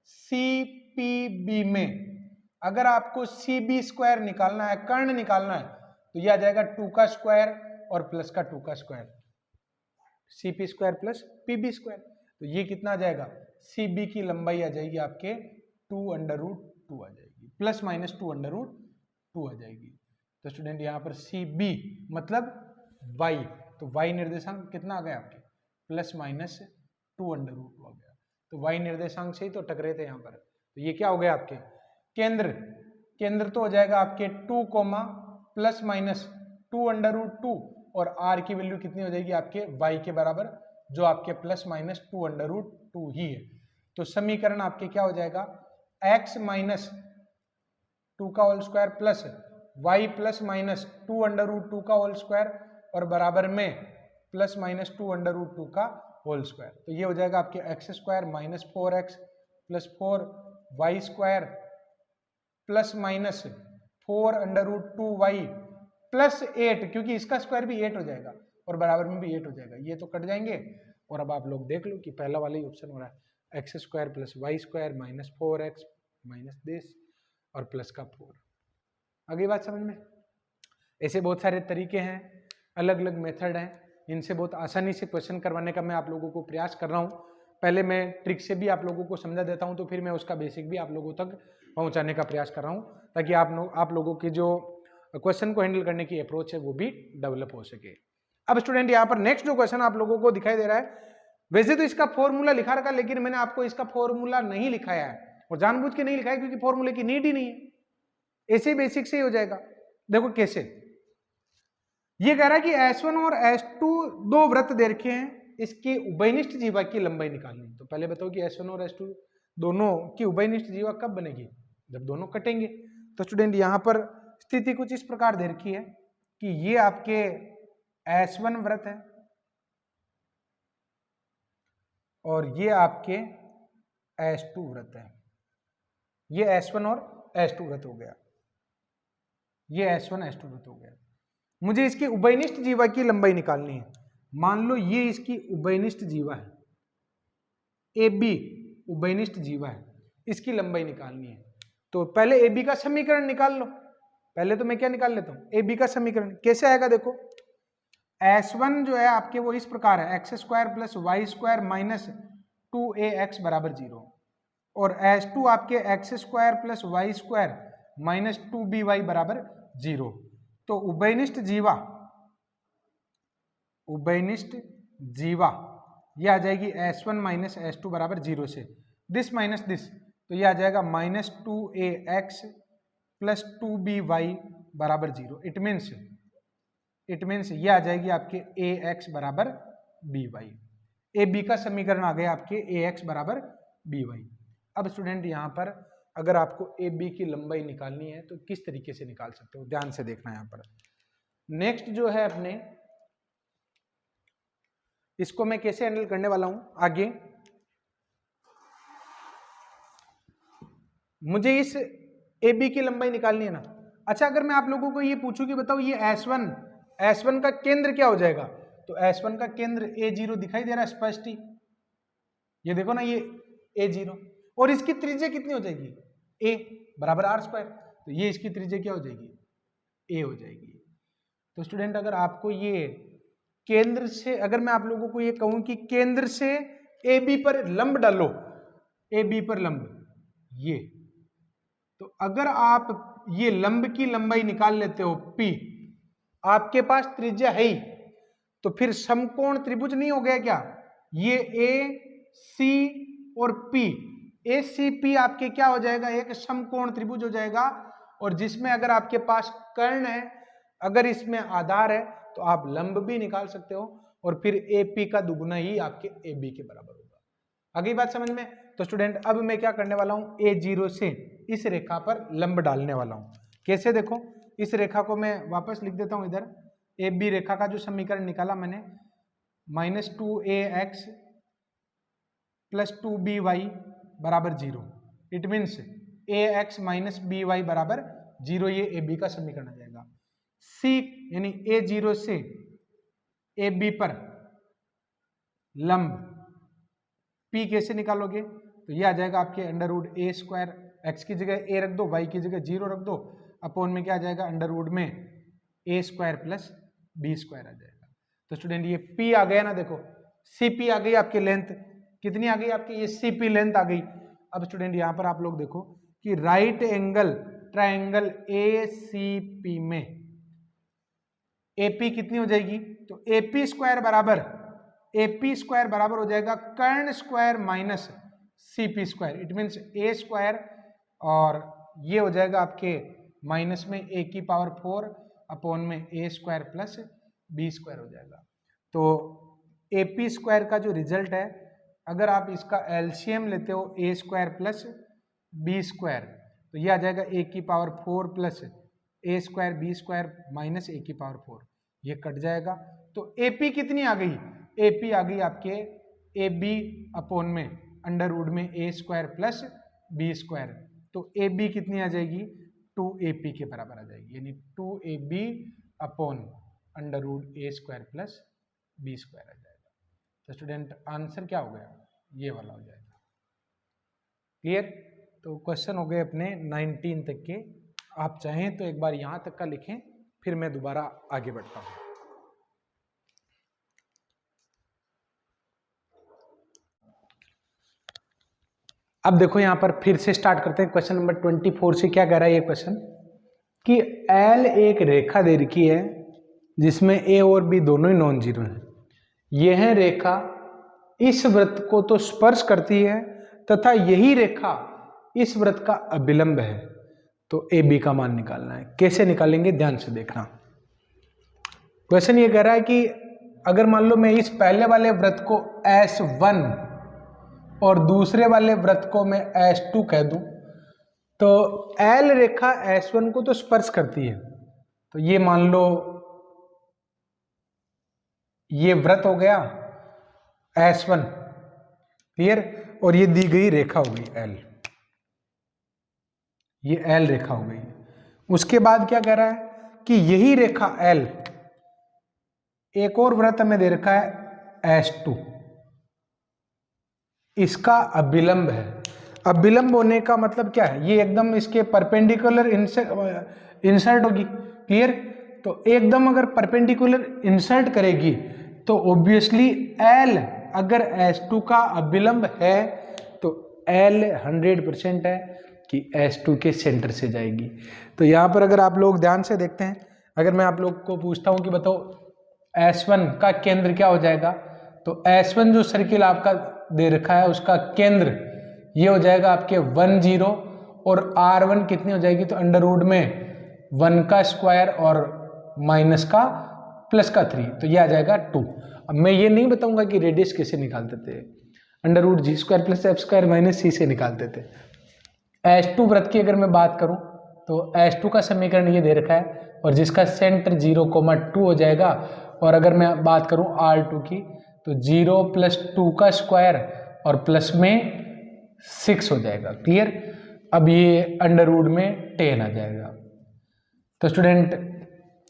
CPB में अगर आपको CB स्क्वायर निकालना है, कर्ण निकालना है, तो यह आ जाएगा 2 का स्क्वायर और प्लस का 2 का square, CP square plus PB square. तो ये कितना आ जाएगा? CB की लंबाई आ जाएगी आपके 2√2 आ जाएगी, प्लस माइनस 2√2 आ जाएगी। तो स्टूडेंट यहाँ पर CB मतलब y, तो y निर्देशांक कितना आ गया आपके? प्लस माइनस 2√2 आ गया। तो y निर्देशांक से ही तो टकरे थे यहाँ पर। तो ये क्या हो गया आपके? केंद्र तो हो जाएगा आपके 2, प्लस माइनस 2√2 और r की वैल्यू कितनी हो जाएगी आपके? y के बराबर, जो आपके प्लस माइनस 2√2 ही है। तो समीकरण आपके क्या हो जाएगा? x माइनस 2 का whole square plus y plus minus 2√2 का होल स्क्वायर और बराबर में प्लस माइनस 2√2 का होल स्क्वायर। तो ये हो जाएगा आपके x square minus 4x plus 4y square plus minus 4√2y plus 8, क्योंकि इसका स्क्वायर भी 8 हो जाएगा और बराबर में भी 8 हो जाएगा। ये तो कट जाएंगे और अब आप लोग देख लो कि पहला वाला ही ऑप्शन हो रहा है, x square plus Y square minus 4x minus this और प्लस का 4। आगे बात समझ में? ऐसे बहुत सारे तरीके हैं, अलग अलग मेथड हैं, इनसे बहुत आसानी से क्वेश्चन करवाने का मैं आप लोगों को प्रयास कर रहा हूँ। पहले मैं ट्रिक से भी आप लोगों को समझा देता हूँ, तो फिर मैं उसका बेसिक भी आप लोगों तक पहुँचाने का प्रयास कर रहा हूँ, ताकि आप लोगों की जो क्वेश्चन को हैंडल करने की अप्रोच है वो भी डेवलप हो सके। अब स्टूडेंट यहाँ पर नेक्स्ट जो क्वेश्चन आप लोगों को दिखाई दे रहा है, वैसे तो इसका फॉर्मूला लिखा रखा, लेकिन मैंने आपको इसका फॉर्मूला नहीं लिखाया है और जानबूझ के नहीं लिखा है क्योंकि फॉर्मूले की नीड ही नहीं है, ऐसे बेसिक से ही हो जाएगा। देखो कैसे, ये कह रहा है कि S1 और S2 दो वृत्त दे रखे हैं, इसकी उभयनिष्ठ जीवा की लंबाई निकालनी। तो पहले बताओ कि S1 और S2 दोनों की उभयनिष्ठ जीवा कब बनेगी? जब दोनों कटेंगे। तो स्टूडेंट यहाँ पर स्थिति कुछ इस प्रकार दे रखी है कि ये आपके S1 वृत्त है और ये आपके S2 वृत्त है। ये S1 और S2 वृत्त हो गया, ये S1 S2 वृत्त हो गया। मुझे इसकी उभयनिष्ठ जीवा की लंबाई निकालनी है। मान लो ये इसकी उभयनिष्ठ जीवा है, AB उभयनिष्ठ जीवा है, इसकी लंबाई निकालनी है। तो पहले AB का समीकरण निकाल लो। पहले तो मैं क्या निकाल लेता हूं? AB का समीकरण कैसे आएगा? देखो, S1 जो है आपके वो इस प्रकार है, x square plus Y square minus 2ax बराबर 0, और S2 आपके x square plus Y square minus 2by बराबर 0। तो उभयनिष्ठ जीवा ये आ जाएगी S1 माइनस S2 बराबर 0 से, दिस माइनस दिस, तो ये आ जाएगा माइनस 2ax प्लस 2by बराबर 0। इट मीन्स ये आ जाएगी आपके ax बराबर by। AB का समीकरण आ गया आपके ax बराबर by। अब स्टूडेंट यहाँ पर अगर आपको AB की लंबाई निकालनी है तो किस तरीके से निकाल सकते हो, ध्यान से देखना। यहाँ पर नेक्स्ट जो है अपने, इसको मैं कैसे हैंडल करने वाला हूं आगे। मुझे इस AB की लंबाई निकालनी है ना। अच्छा, अगर मैं आप लोगों को ये पूछूं कि बताओ ये S1 का केंद्र क्या हो जाएगा, तो S1 का केंद्र A0 दिखाई दे रहा है स्पष्ट ही, ये देखो ना, ये A0, और इसकी त्रिज्या कितनी हो जाएगी? A बराबर R स्क्वायर, तो ये इसकी त्रिज्या क्या हो जाएगी? A हो जाएगी। तो स्टूडेंट अगर आपको ये केंद्र से, अगर मैं आप लोगों को ये कहूं कि केंद्र से AB पर लंब डालो, AB पर लंब ये, तो अगर आप ये लंब की लंबाई निकाल लेते हो P, आपके पास त्रिज्या है ही, तो फिर समकोण त्रिभुज नहीं हो गया क्या? ये AC और P, ACP आपके क्या हो जाएगा? एक समकोण त्रिभुज हो जाएगा। और जिसमें अगर आपके पास कर्ण है, अगर इसमें आधार है, तो आप लंब भी निकाल सकते हो और फिर AP का दुगुना ही आपके AB के बराबर होगा। अगली बात समझ में? तो स्टूडेंट अब मैं क्या करने वाला हूं, A0 से इस रेखा पर लंब डालने वाला हूं। कैसे? देखो, इस रेखा को मैं वापस लिख देता हूं इधर। AB रेखा का जो समीकरण निकाला मैंने, -2ax + 2by बराबर 0। इट मीन्स ax - by बराबर 0, ये AB का समीकरण आ जाएगा। C यानी A0 से AB पर लंब P कैसे निकालोगे? तो ये आ जाएगा आपके √a², x की जगह a रख दो, y की जगह 0 रख दो, अपॉन में क्या आ जाएगा? √ में a² + b² आ जाएगा। तो स्टूडेंट ये P आ गया ना, देखो CP आ गई आपकी लेंथ, कितनी आ गई आपकी? ये CP लेंथ आ गई। अब स्टूडेंट यहाँ पर आप लोग देखो कि राइट एंगल ट्रायंगल ACP में AP कितनी हो जाएगी? तो AP² बराबर हो जाएगा कर्ण² minus CP²। It means a² और ये हो जाएगा आपके माइनस में a⁴ अपॉन में a² + b² हो जाएगा। तो AP² का जो रिजल्ट है, अगर आप इसका एलसीएम लेते हो a² + b², तो ये आ जाएगा a⁴ + a² b² minus a⁴, ये कट जाएगा। तो AP कितनी आ गई? AP आ गई आपके AB अपॉन में √ में a² + b²। तो AB कितनी आ जाएगी? 2AP के बराबर आ जाएगी, यानी 2AB अपॉन √ a² + b² आ जाएगा। तो स्टूडेंट आंसर क्या हो गया? ये वाला हो जाएगा। क्लियर? तो क्वेश्चन हो गए अपने 19 तक के। आप चाहें तो एक बार यहां तक का लिखें, फिर मैं दोबारा आगे बढ़ता हूं। अब देखो यहां पर फिर से स्टार्ट करते हैं। क्वेश्चन नंबर 24 से क्या कह रहा है ये क्वेश्चन, कि L एक रेखा दे रखी है जिसमें A और B दोनों ही नॉन जीरो हैं। यह रेखा इस वृत्त को तो स्पर्श करती है तथा यही रेखा इस वृत्त का अभिलंब है। तो AB का मान निकालना है। कैसे निकालेंगे? ध्यान से देखना। क्वेश्चन ये कह रहा है कि अगर मान लो मैं इस पहले वाले वृत्त को S1 और दूसरे वाले वृत्त को मैं S2 कह दूं, तो L रेखा S1 को तो स्पर्श करती है, तो ये मान लो ये वृत्त हो गया S1, क्लियर? और ये दी गई रेखा हो गई L, ये L रेखा हो गई। उसके बाद क्या कह रहा है कि यही रेखा L एक और वृत्त में दे रखा है S2, इसका अभिलंब है। अभिलंब होने का मतलब क्या है? ये एकदम इसके परपेंडिकुलर इंसर्ट होगी, क्लियर? तो एकदम अगर परपेंडिकुलर इंसर्ट करेगी तो ऑब्वियसली L अगर S2 का अभिलंब है तो L 100% है कि S2 के सेंटर से जाएगी। तो यहाँ पर अगर आप लोग ध्यान से देखते हैं, अगर मैं आप लोग को पूछता हूँ कि बताओ S1 का केंद्र क्या हो जाएगा, तो S1 जो सर्किल आपका दे रखा है उसका केंद्र ये हो जाएगा आपके 1 0 और R1 कितनी हो जाएगी? तो √ में 1 का स्क्वायर और माइनस का प्लस का 3, तो ये आ जाएगा 2। अब मैं ये नहीं बताऊंगा कि रेडियस कैसे निकालते थे, √g² + f² - c से निकालते थे। S2 वृत्त की अगर मैं बात करूं तो S2 का समीकरण ये दे रखा है और जिसका सेंटर 0,2 हो जाएगा। और अगर मैं बात करूं R2 की तो 0 + 2 का स्क्वायर और प्लस में 6 हो जाएगा, क्लियर? अब ये √ में 10 आ जाएगा। तो स्टूडेंट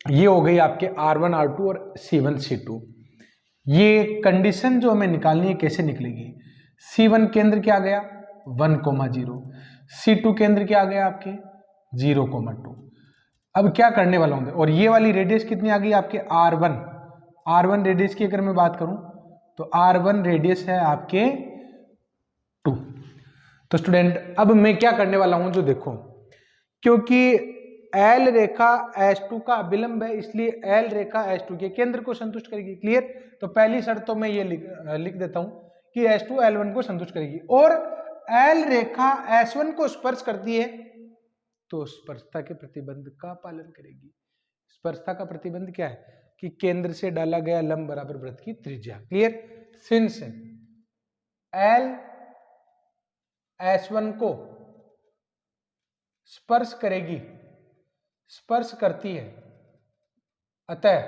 ये हो गई आपके R1 R2 और C1 C2। ये कंडीशन जो हमें निकालनी है कैसे निकलेगी? C1 केंद्र क्या आ गया? 1,0। C2 केंद्र क्या आ गया आपके? 0,2। अब क्या करने वाला हूँ, और ये वाली रेडियस कितनी आ गई आपके? R1 रेडियस की अगर मैं बात करूं तो R1 रेडियस है आपके 2। तो स्टूडेंट अब मैं क्या करने वाला हूं, जो देखो, क्योंकि L रेखा S2 का अभिलंब है, इसलिए L रेखा S2 के केंद्र को संतुष्ट करेगी। क्लियर? तो पहली शर्त तो मैं ये लिख देता हूं कि S2 L1 को संतुष्ट करेगी, और L रेखा S1 को स्पर्श करती है तो स्पर्शता के प्रतिबंध का पालन करेगी। स्पर्शता का प्रतिबंध क्या है कि केंद्र से डाला गया लंब बराबर वृत्त की त्रिज्या। क्लियर? सिंस L S1 को स्पर्श करेगी, स्पर्श करती है, अतः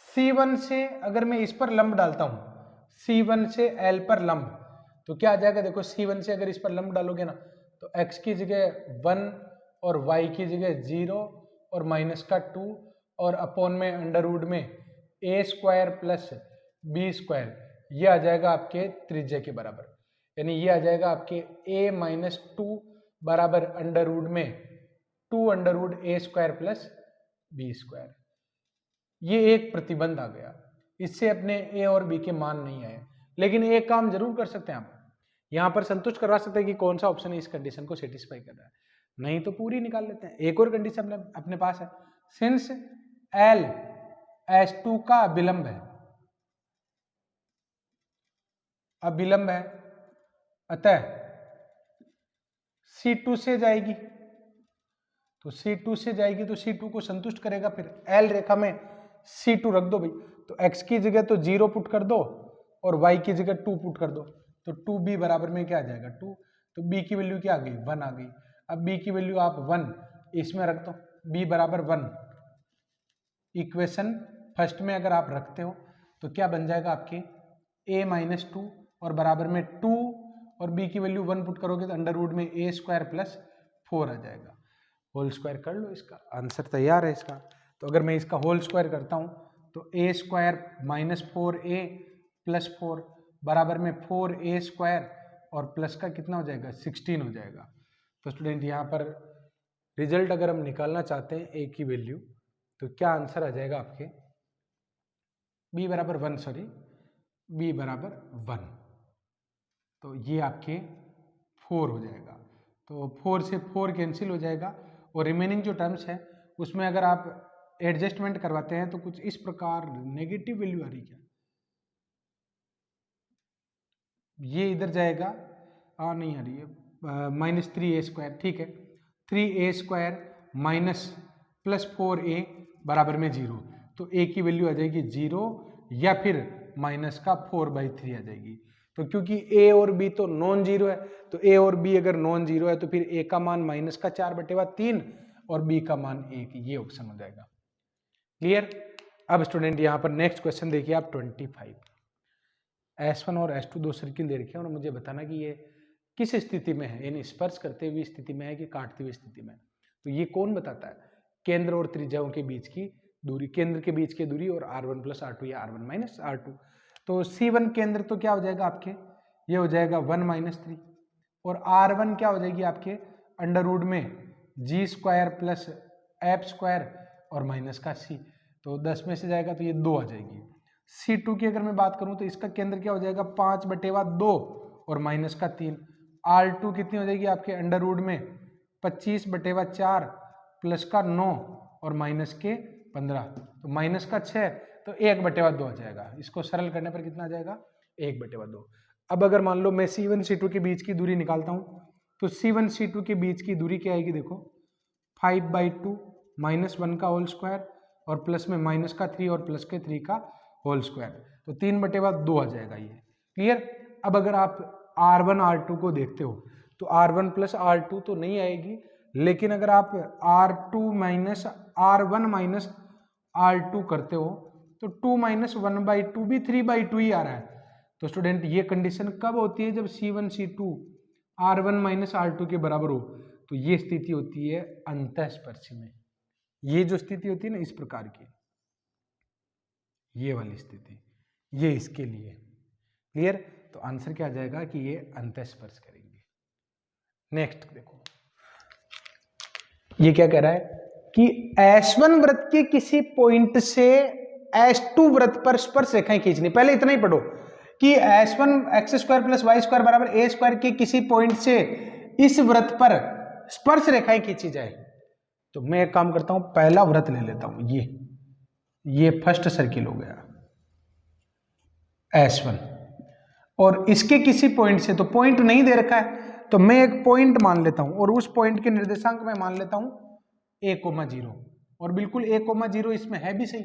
C1 से अगर मैं इस पर लंब डालता हूं, C1 से L पर लंब, तो क्या आ जाएगा? देखो C1 से अगर इस पर लंब डालोगे ना तो x की जगह 1 और y की जगह 0 और माइनस का 2 और अपॉन में अंडर रूट में a square plus b square, ये आ जाएगा आपके त्रिज्या के बराबर। यानी ये आ जाएगा आपके a माइनस 2 बराबर अंडर रूट में 2 under root a square plus b square. ये एक प्रतिबंध आ गया, इससे अपने a और b के मान नहीं आए। लेकिन एक काम जरूर कर सकते हैं आप, यहां पर संतुष्ट करवा सकते हैं कि कौन सा ऑप्शन इस कंडीशन को सेटिस्फाई कर रहा है, नहीं तो पूरी निकाल लेते हैं। एक और कंडीशन अपने पास है, सिंस L S2 का अभिलंब है, अभिलंब है, अतः C2 से जाएगी, तो C2 से जाएगी तो C2 को संतुष्ट करेगा। फिर L रेखा में C2 रख दो भाई, तो x की जगह तो 0 पुट कर दो और y की जगह 2 पुट कर दो, तो 2b बराबर में क्या आ जाएगा 2, तो b की वैल्यू क्या आ गई 1 आ गई। अब b की वैल्यू आप 1 इसमें रख दो, b बराबर 1, इक्वेशन फर्स्ट में अगर आप रखते हो तो क्या बन जाएगा आपके a माइनस 2 और बराबर में 2 और b की वैल्यू 1 पुट करोगे तो अंडर रूट में a स्क्वायर प्लस 4 आ जाएगा। होल स्क्वायर कर लो, इसका आंसर तैयार है इसका। तो अगर मैं इसका होल स्क्वायर करता हूं तो a square minus 4a plus 4 बराबर में 4a स्क्वायर और प्लस का कितना हो जाएगा 16 हो जाएगा। तो स्टूडेंट यहाँ पर रिजल्ट अगर हम निकालना चाहते हैं a की वैल्यू, तो क्या आंसर आ जाएगा आपके b बराबर 1, सॉरी b बराबर 1, तो ये आपके 4 हो जाएगा। तो 4 से 4 कैंसिल हो जाएगा और रिमेनिंग जो टर्म्स है उसमें अगर आप एडजस्टमेंट करवाते हैं तो कुछ इस प्रकार नेगेटिव वैल्यू आ रही है, ये इधर जाएगा, नहीं आ रही है, माइनस 3a स्क्वायर, ठीक है, 3a square minus plus 4a बराबर में 0, तो a की वैल्यू आ जाएगी 0 या फिर माइनस का 4/3 आ जाएगी। तो क्योंकि a और b तो नॉन जीरो है, तो a और b अगर नॉन जीरो है तो फिर a का मान माइनस का 4/3 और b का मान 1, ये ऑप्शन हो जाएगा। क्लियर? अब स्टूडेंट यहाँ पर नेक्स्ट क्वेश्चन देखिए आप 25, S1 और S2 दो सर्किल दे रखे हैं और मुझे बताना कि ये किस स्थिति में है, यानी स्पर्श करते हुई स्थिति में है कि काटती हुई स्थिति में है। तो ये कौन बताता है? केंद्र और त्रिज्याओं के बीच की दूरी, केंद्र के बीच की दूरी और R1 प्लस R2 या R1 माइनस R2। तो C1 केंद्र तो क्या हो जाएगा आपके, ये हो जाएगा 1 माइनस 3 और R1 क्या हो जाएगी आपके अंडर रूट में g square plus f square और माइनस का c, तो 10 में से जाएगा तो ये 2 आ जाएगी। C2 की अगर मैं बात करूं तो इसका केंद्र क्या हो जाएगा 5/2 और माइनस का 3। R2 कितनी हो जाएगी आपके अंडर रूट में 25/4 प्लस का 9 और माइनस के 15, तो माइनस का 6, तो 1/2 आ जाएगा। इसको सरल करने पर कितना आ जाएगा 1/2। अब अगर मान लो मैं C1 C2 के बीच की दूरी निकालता हूं तो C1 C2 के बीच की दूरी क्या आएगी, देखो 5/2 माइनस 1 का होल स्क्वायर और प्लस में माइनस का 3 और प्लस के 3 का होल स्क्वायर, तो 3/2 आ जाएगा ये। क्लियर? अब अगर आप R1 R2 को देखते हो तो R1 प्लस R2 तो नहीं आएगी, लेकिन अगर आप R2 minus R1 minus R2 करते हो तो 2 माइनस 1/2 भी 3/2 ही आ रहा है। तो स्टूडेंट ये कंडीशन कब होती है, जब C1 C2 R1 minus R2 के बराबर हो, तो ये स्थिति होती है अंतःस्पर्शी में। ये जो स्थिति होती है ना इस प्रकार की, ये वाली स्थिति, ये इसके लिए। क्लियर? तो आंसर क्या आ जाएगा कि ये अंतःस्पर्श करेंगे। नेक्स्ट देखो, ये क्या कह रहा है कि S1 वृत्त के किसी पॉइंट से S2 वृत्त पर स्पर्श रेखाएं खींचनी। पहले इतना ही पढ़ो कि S1 x square plus Y square बराबर a स्क्वायर के किसी पॉइंट से इस वृत्त पर स्पर्श रेखाएं खींची जाए। तो मैं एक काम करता हूं, पहला वृत्त ले लेता हूं, ये फर्स्ट सर्किल हो गया S1, और इसके किसी पॉइंट से, तो पॉइंट नहीं दे रखा है तो मैं एक पॉइंट मान लेता हूं और उस पॉइंट के निर्देशांक में मान लेता हूं a,0, और बिल्कुल a,0 इसमें है भी सही,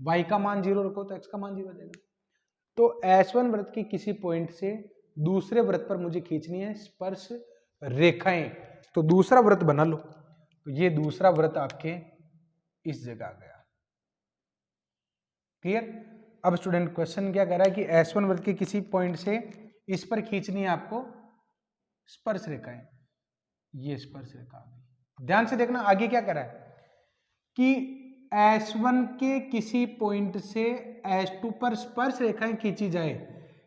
y का मान 0 रखो तो x का मान 0 हो जाएगा। तो S1 वृत्त की किसी पॉइंट से दूसरे वृत्त पर मुझे खींचनी है स्पर्श रेखाएं, तो दूसरा वृत्त बना लो। तो ये दूसरा वृत्त आपके इस जगह आ गया। क्लियर? अब स्टूडेंट क्वेश्चन क्या कह रहा है कि S1 वृत्त के किसी पॉइंट से इस पर खींचनी है आपको स्पर्श रेखाएं, ये स्पर्श रेखा आ गई। ध्यान से देखना आगे क्या कह रहा है कि S1 के किसी पॉइंट से S2 पर स्पर्श रेखाएं खींची जाए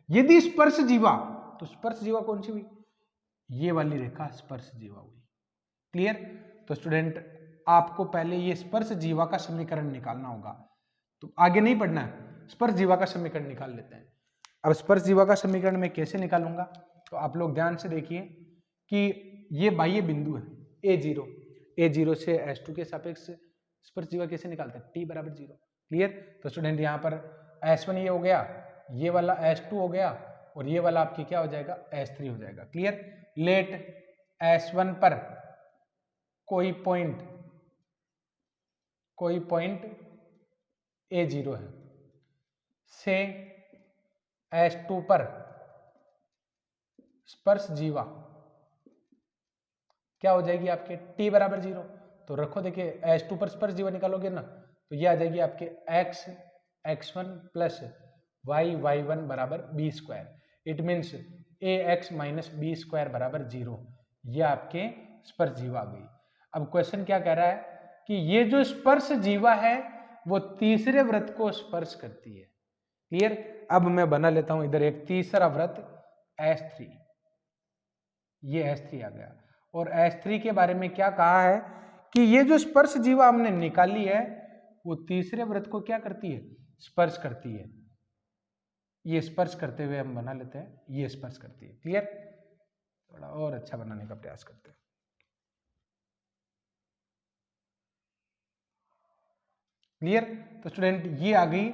यदि स्पर्श जीवा, तो स्पर्श जीवा कौन सी हुई? ये वाली रेखा स्पर्श जीवा हुई। क्लियर? तो स्टूडेंट आपको पहले ये स्पर्श जीवा का समीकरण निकालना होगा, तो आगे नहीं पढ़ना है, स्पर्श जीवा का समीकरण निकाल लेते हैं। अब स्पर्श जीवा का समीकरण मैं कैसे निकालूंगा, तो आप लोग ध्यान से देखिए कि ये बाह्य बिंदु है a0 से S2 के सापेक्ष स्पर्श जीवा कैसे निकालते हैं, t बराबर 0। क्लियर? तो स्टूडेंट यहाँ पर S1 ये हो गया, ये वाला S2 हो गया, और ये वाला आपकी क्या हो जाएगा, S3 हो जाएगा। क्लियर? लेट S1 पर कोई पॉइंट a0 है से S2 पर स्पर्श जीवा क्या हो जाएगी आपके t बराबर 0। तो रखो, देखिए S2 पर स्पर्श जीवा निकालोगे ना, तो ये आ जाएगी आपके x1 प्लस y1 बराबर b²। It means ax minus b² बराबर 0। ये आपके स्पर्श जीवा आ गई। अब क्वेश्चन क्या कह रहा है कि ये जो स्पर्श जीवा है वो तीसरे वृत्त को स्पर्श करती है। क्लियर? अब मैं बना लेता हूं इधर एक तीसरा वृत्त S3, ये S3 आ गया। और S3 के बारे में क्या कहा है कि ये जो स्पर्श जीवा हमने निकाली है वो तीसरे वृत्त को क्या करती है, स्पर्श करती है। ये स्पर्श करते हुए हम बना लेते हैं, ये स्पर्श करती है। क्लियर? थोड़ा और अच्छा बनाने का प्रयास करते हैं। क्लियर? तो स्टूडेंट ये आ गई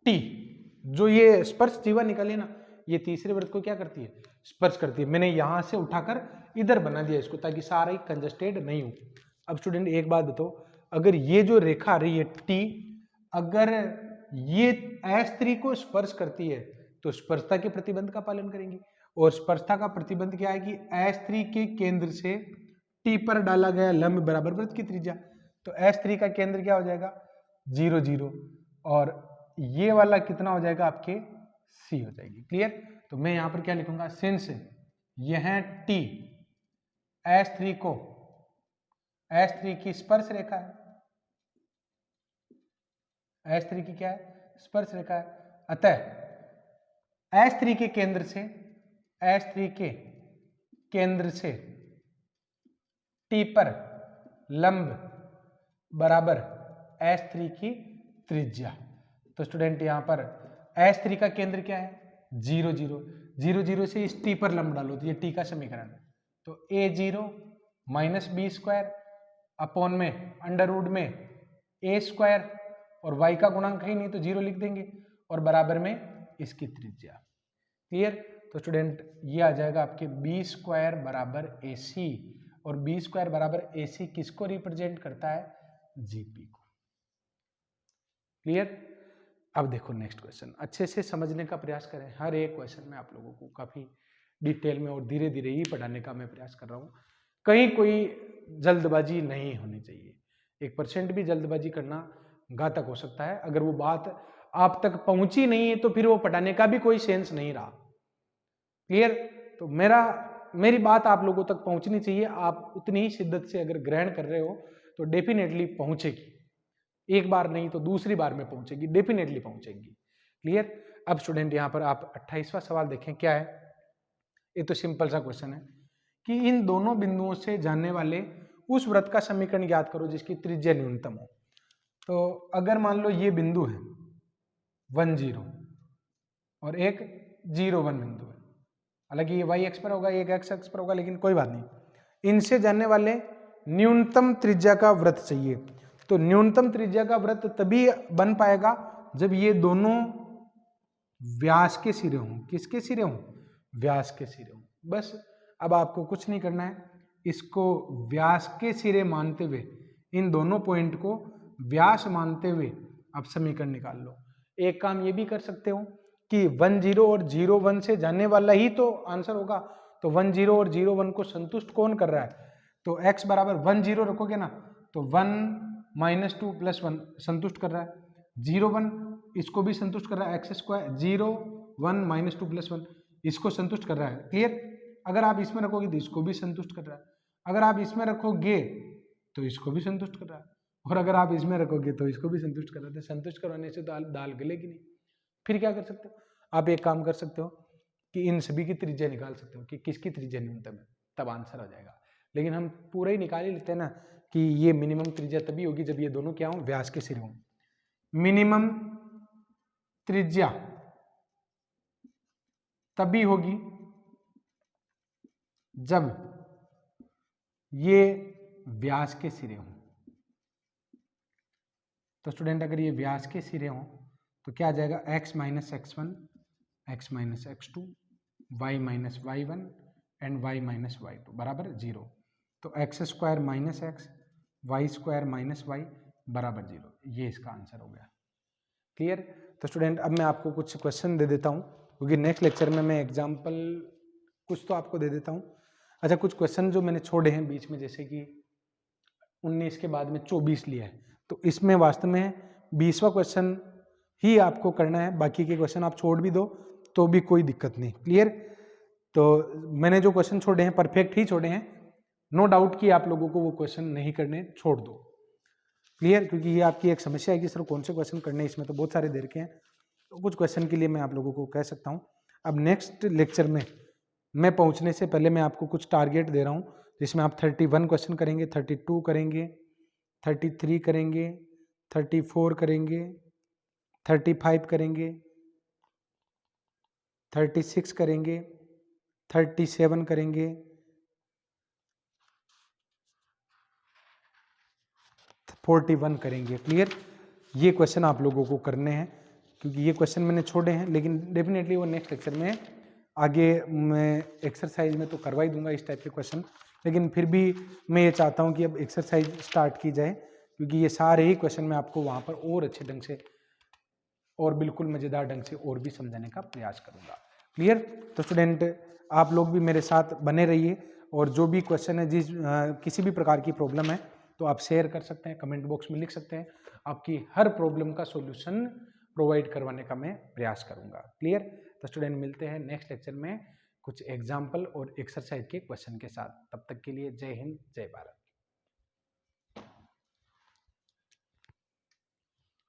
T, जो ये स्पर्श जीवा निकाली ना, ये तीसरे वृत्त को क्या करती है, स्पर्श करती है। मैंने यहां से उठाकर इधर बना दिया इसको ताकि सारा ही कंजस्टेड नहीं हो। अब स्टूडेंट एक बात बताओ, अगर ये जो रेखा आ रही है T, अगर ये S3 को स्पर्श करती है तो स्पर्शता के प्रतिबंध का पालन करेंगी, और स्पर्शता का प्रतिबंध क्या है कि S3 के केंद्र से T पर डाला गया लंब बराबर वृत्त की त्रिज्या। तो S3 का केंद्र क्या हो जाएगा, 0 0, और ये वाला कितना हो जाएगा आपके C हो जाएगी। क्लियर? तो मैं यहां पर क्या लिखूंगा, सिंस यह T S3 की स्पर्श रेखा है, S3 की क्या है, स्पर्श रेखा है, अतः S3 के केंद्र से T पर लंब बराबर S3 की त्रिज्या। तो स्टूडेंट यहां पर S3 का केंद्र क्या है, 0 0 0 0 से इस T पर लंब डालो तो ये T का समीकरण। तो a0 माइनस b² अपॉन में अंडर रूट में a², और y का गुणांक ही नहीं तो 0 लिख देंगे, और बराबर में इसकी त्रिज्या। क्लियर? तो स्टूडेंट ये आ जाएगा आपके b² बराबर AC, और b² बराबर AC किसको रिप्रेजेंट करता है, GP को। क्लियर? अब देखो नेक्स्ट क्वेश्चन, अच्छे से समझने का प्रयास करें। हर एक क्वेश्चन में आप लोगों को काफी डिटेल में और धीरे धीरे ही पढ़ाने का मैं प्रयास कर रहा हूँ। कहीं कोई जल्दबाजी नहीं होनी चाहिए, 1% भी जल्दबाजी करना घातक हो सकता है। अगर वो बात आप तक पहुंची नहीं है तो फिर वो पढ़ाने का भी कोई सेंस नहीं रहा। क्लियर? तो मेरी बात आप लोगों तक पहुंचनी चाहिए। आप उतनी ही शिद्दत से अगर ग्रहण कर रहे हो तो डेफिनेटली पहुंचेगी, एक बार नहीं तो दूसरी बार में पहुंचेगी, डेफिनेटली पहुंचेगी। क्लियर? अब स्टूडेंट यहां पर आप 28वां सवाल देखें, क्या है, ये तो सिंपल सा क्वेश्चन है कि इन दोनों बिंदुओं से जाने वाले उस वृत्त का समीकरण ज्ञात करो जिसकी त्रिज्या न्यूनतम हो। तो अगर मान लो ये बिंदु है 1 0 और एक 0 1 बिंदु है, हालांकि ये y अक्ष पर होगा, एक x अक्ष पर होगा, लेकिन कोई बात नहीं। इनसे जाने वाले न्यूनतम त्रिज्या का वृत्त चाहिए। तो न्यूनतम त्रिज्या का वृत्त तभी बन पाएगा जब ये दोनों व्यास के सिरे हों। किसके सिरे हों? व्यास के सिरे हों। बस अब आपको कुछ नहीं करना है, इसको व्यास के सिरे मानते हुए, इन दोनों पॉइंट को व्यास मानते हुए आप समीकरण निकाल लो। एक काम ये भी कर सकते हो कि 1 0 और 0 1 से जाने वाला ही तो आंसर होगा। तो 1 0 और 0 1 को संतुष्ट कौन कर रहा है? तो x बराबर 1 0 रखोगे ना, तो 1 - 2 + 1 संतुष्ट कर रहा है। 0 1 इसको भी संतुष्ट कर रहा है, x स्क्वायर 0 1 - 2 + 1 इसको संतुष्ट कर रहा है। क्लियर? अगर आप इसमें रखोगे तो इसको भी संतुष्ट कर रहा है, अगर आप इसमें रखोगे तो इसको भी संतुष्ट कर रहा है, और अगर आप इसमें रखोगे तो इसको भी संतुष्ट कर रहा है। तो संतुष्ट करवाने से दाल गलेगी नहीं। फिर क्या कर सकते हो? आप एक काम कर सकते हो कि इन सभी की त्रिज्या निकाल सकते हो कि किसकी त्रिज्या न्यूनतम है, तब आंसर आ जाएगा। लेकिन हम पूरा ही निकाल ही लेते हैं ना कि ये मिनिमम त्रिज्या तभी होगी जब ये दोनों क्या हों? व्यास के सिरे हों। मिनिमम त्रिज्या तभी होगी जब ये व्यास के सिरे हों। तो स्टूडेंट अगर ये व्यास के सिरे हों तो क्या आ जाएगा? x - x1, x - x2, y - y1 and y - y2 बराबर 0। तो x² - x, y² - y बराबर 0। ये इसका आंसर हो गया। क्लियर? तो स्टूडेंट अब मैं आपको कुछ क्वेश्चन दे देता हूँ, क्योंकि नेक्स्ट लेक्चर में मैं एग्जाम्पल कुछ तो आपको दे देता हूँ। अच्छा, कुछ क्वेश्चन जो मैंने छोड़े हैं बीच में, जैसे कि 19 के बाद में 24 लिया है, तो इसमें वास्तव में 20वां क्वेश्चन ही आपको करना है, बाकी के क्वेश्चन आप छोड़ भी दो तो भी कोई दिक्कत नहीं। क्लियर? तो मैंने जो क्वेश्चन छोड़े हैं परफेक्ट ही छोड़े हैं, नो डाउट कि आप लोगों को वो क्वेश्चन नहीं करने, छोड़ दो। क्लियर? क्योंकि ये आपकी एक समस्या है कि सर कौन से क्वेश्चन करने हैं, इसमें तो बहुत सारे दे रखे हैं। तो कुछ क्वेश्चन के लिए मैं आप लोगों को कह सकता हूँ। अब नेक्स्ट लेक्चर में मैं पहुँचने से पहले मैं आपको कुछ टारगेट दे रहा हूँ, जिसमें आप 31 क्वेश्चन करेंगे, 32 करेंगे, 33 करेंगे, 34 करेंगे, 35 करेंगे, 36 करेंगे, 37 करेंगे, 41 करेंगे। क्लियर? ये क्वेश्चन आप लोगों को करने हैं, क्योंकि ये क्वेश्चन मैंने छोड़े हैं, लेकिन डेफिनेटली वो नेक्स्ट लेक्चर में आगे मैं एक्सरसाइज में तो करवा ही दूंगा इस टाइप के क्वेश्चन, लेकिन फिर भी मैं ये चाहता हूँ कि अब एक्सरसाइज स्टार्ट की जाए, क्योंकि ये सारे ही क्वेश्चन मैं आपको वहाँ पर और अच्छे ढंग से और बिल्कुल मज़ेदार ढंग से और भी समझाने का प्रयास करूँगा। क्लियर? तो स्टूडेंट आप लोग भी मेरे साथ बने रहिए, और जो भी क्वेश्चन है, किसी भी प्रकार की प्रॉब्लम है तो आप शेयर कर सकते हैं, कमेंट बॉक्स में लिख सकते हैं। आपकी हर प्रॉब्लम का सॉल्यूशन प्रोवाइड करवाने का मैं प्रयास करूँगा। क्लियर? तो स्टूडेंट मिलते हैं नेक्स्ट लेक्चर में कुछ एग्जाम्पल और एक्सरसाइज के क्वेश्चन के साथ। तब तक के लिए जय हिंद, जय भारत।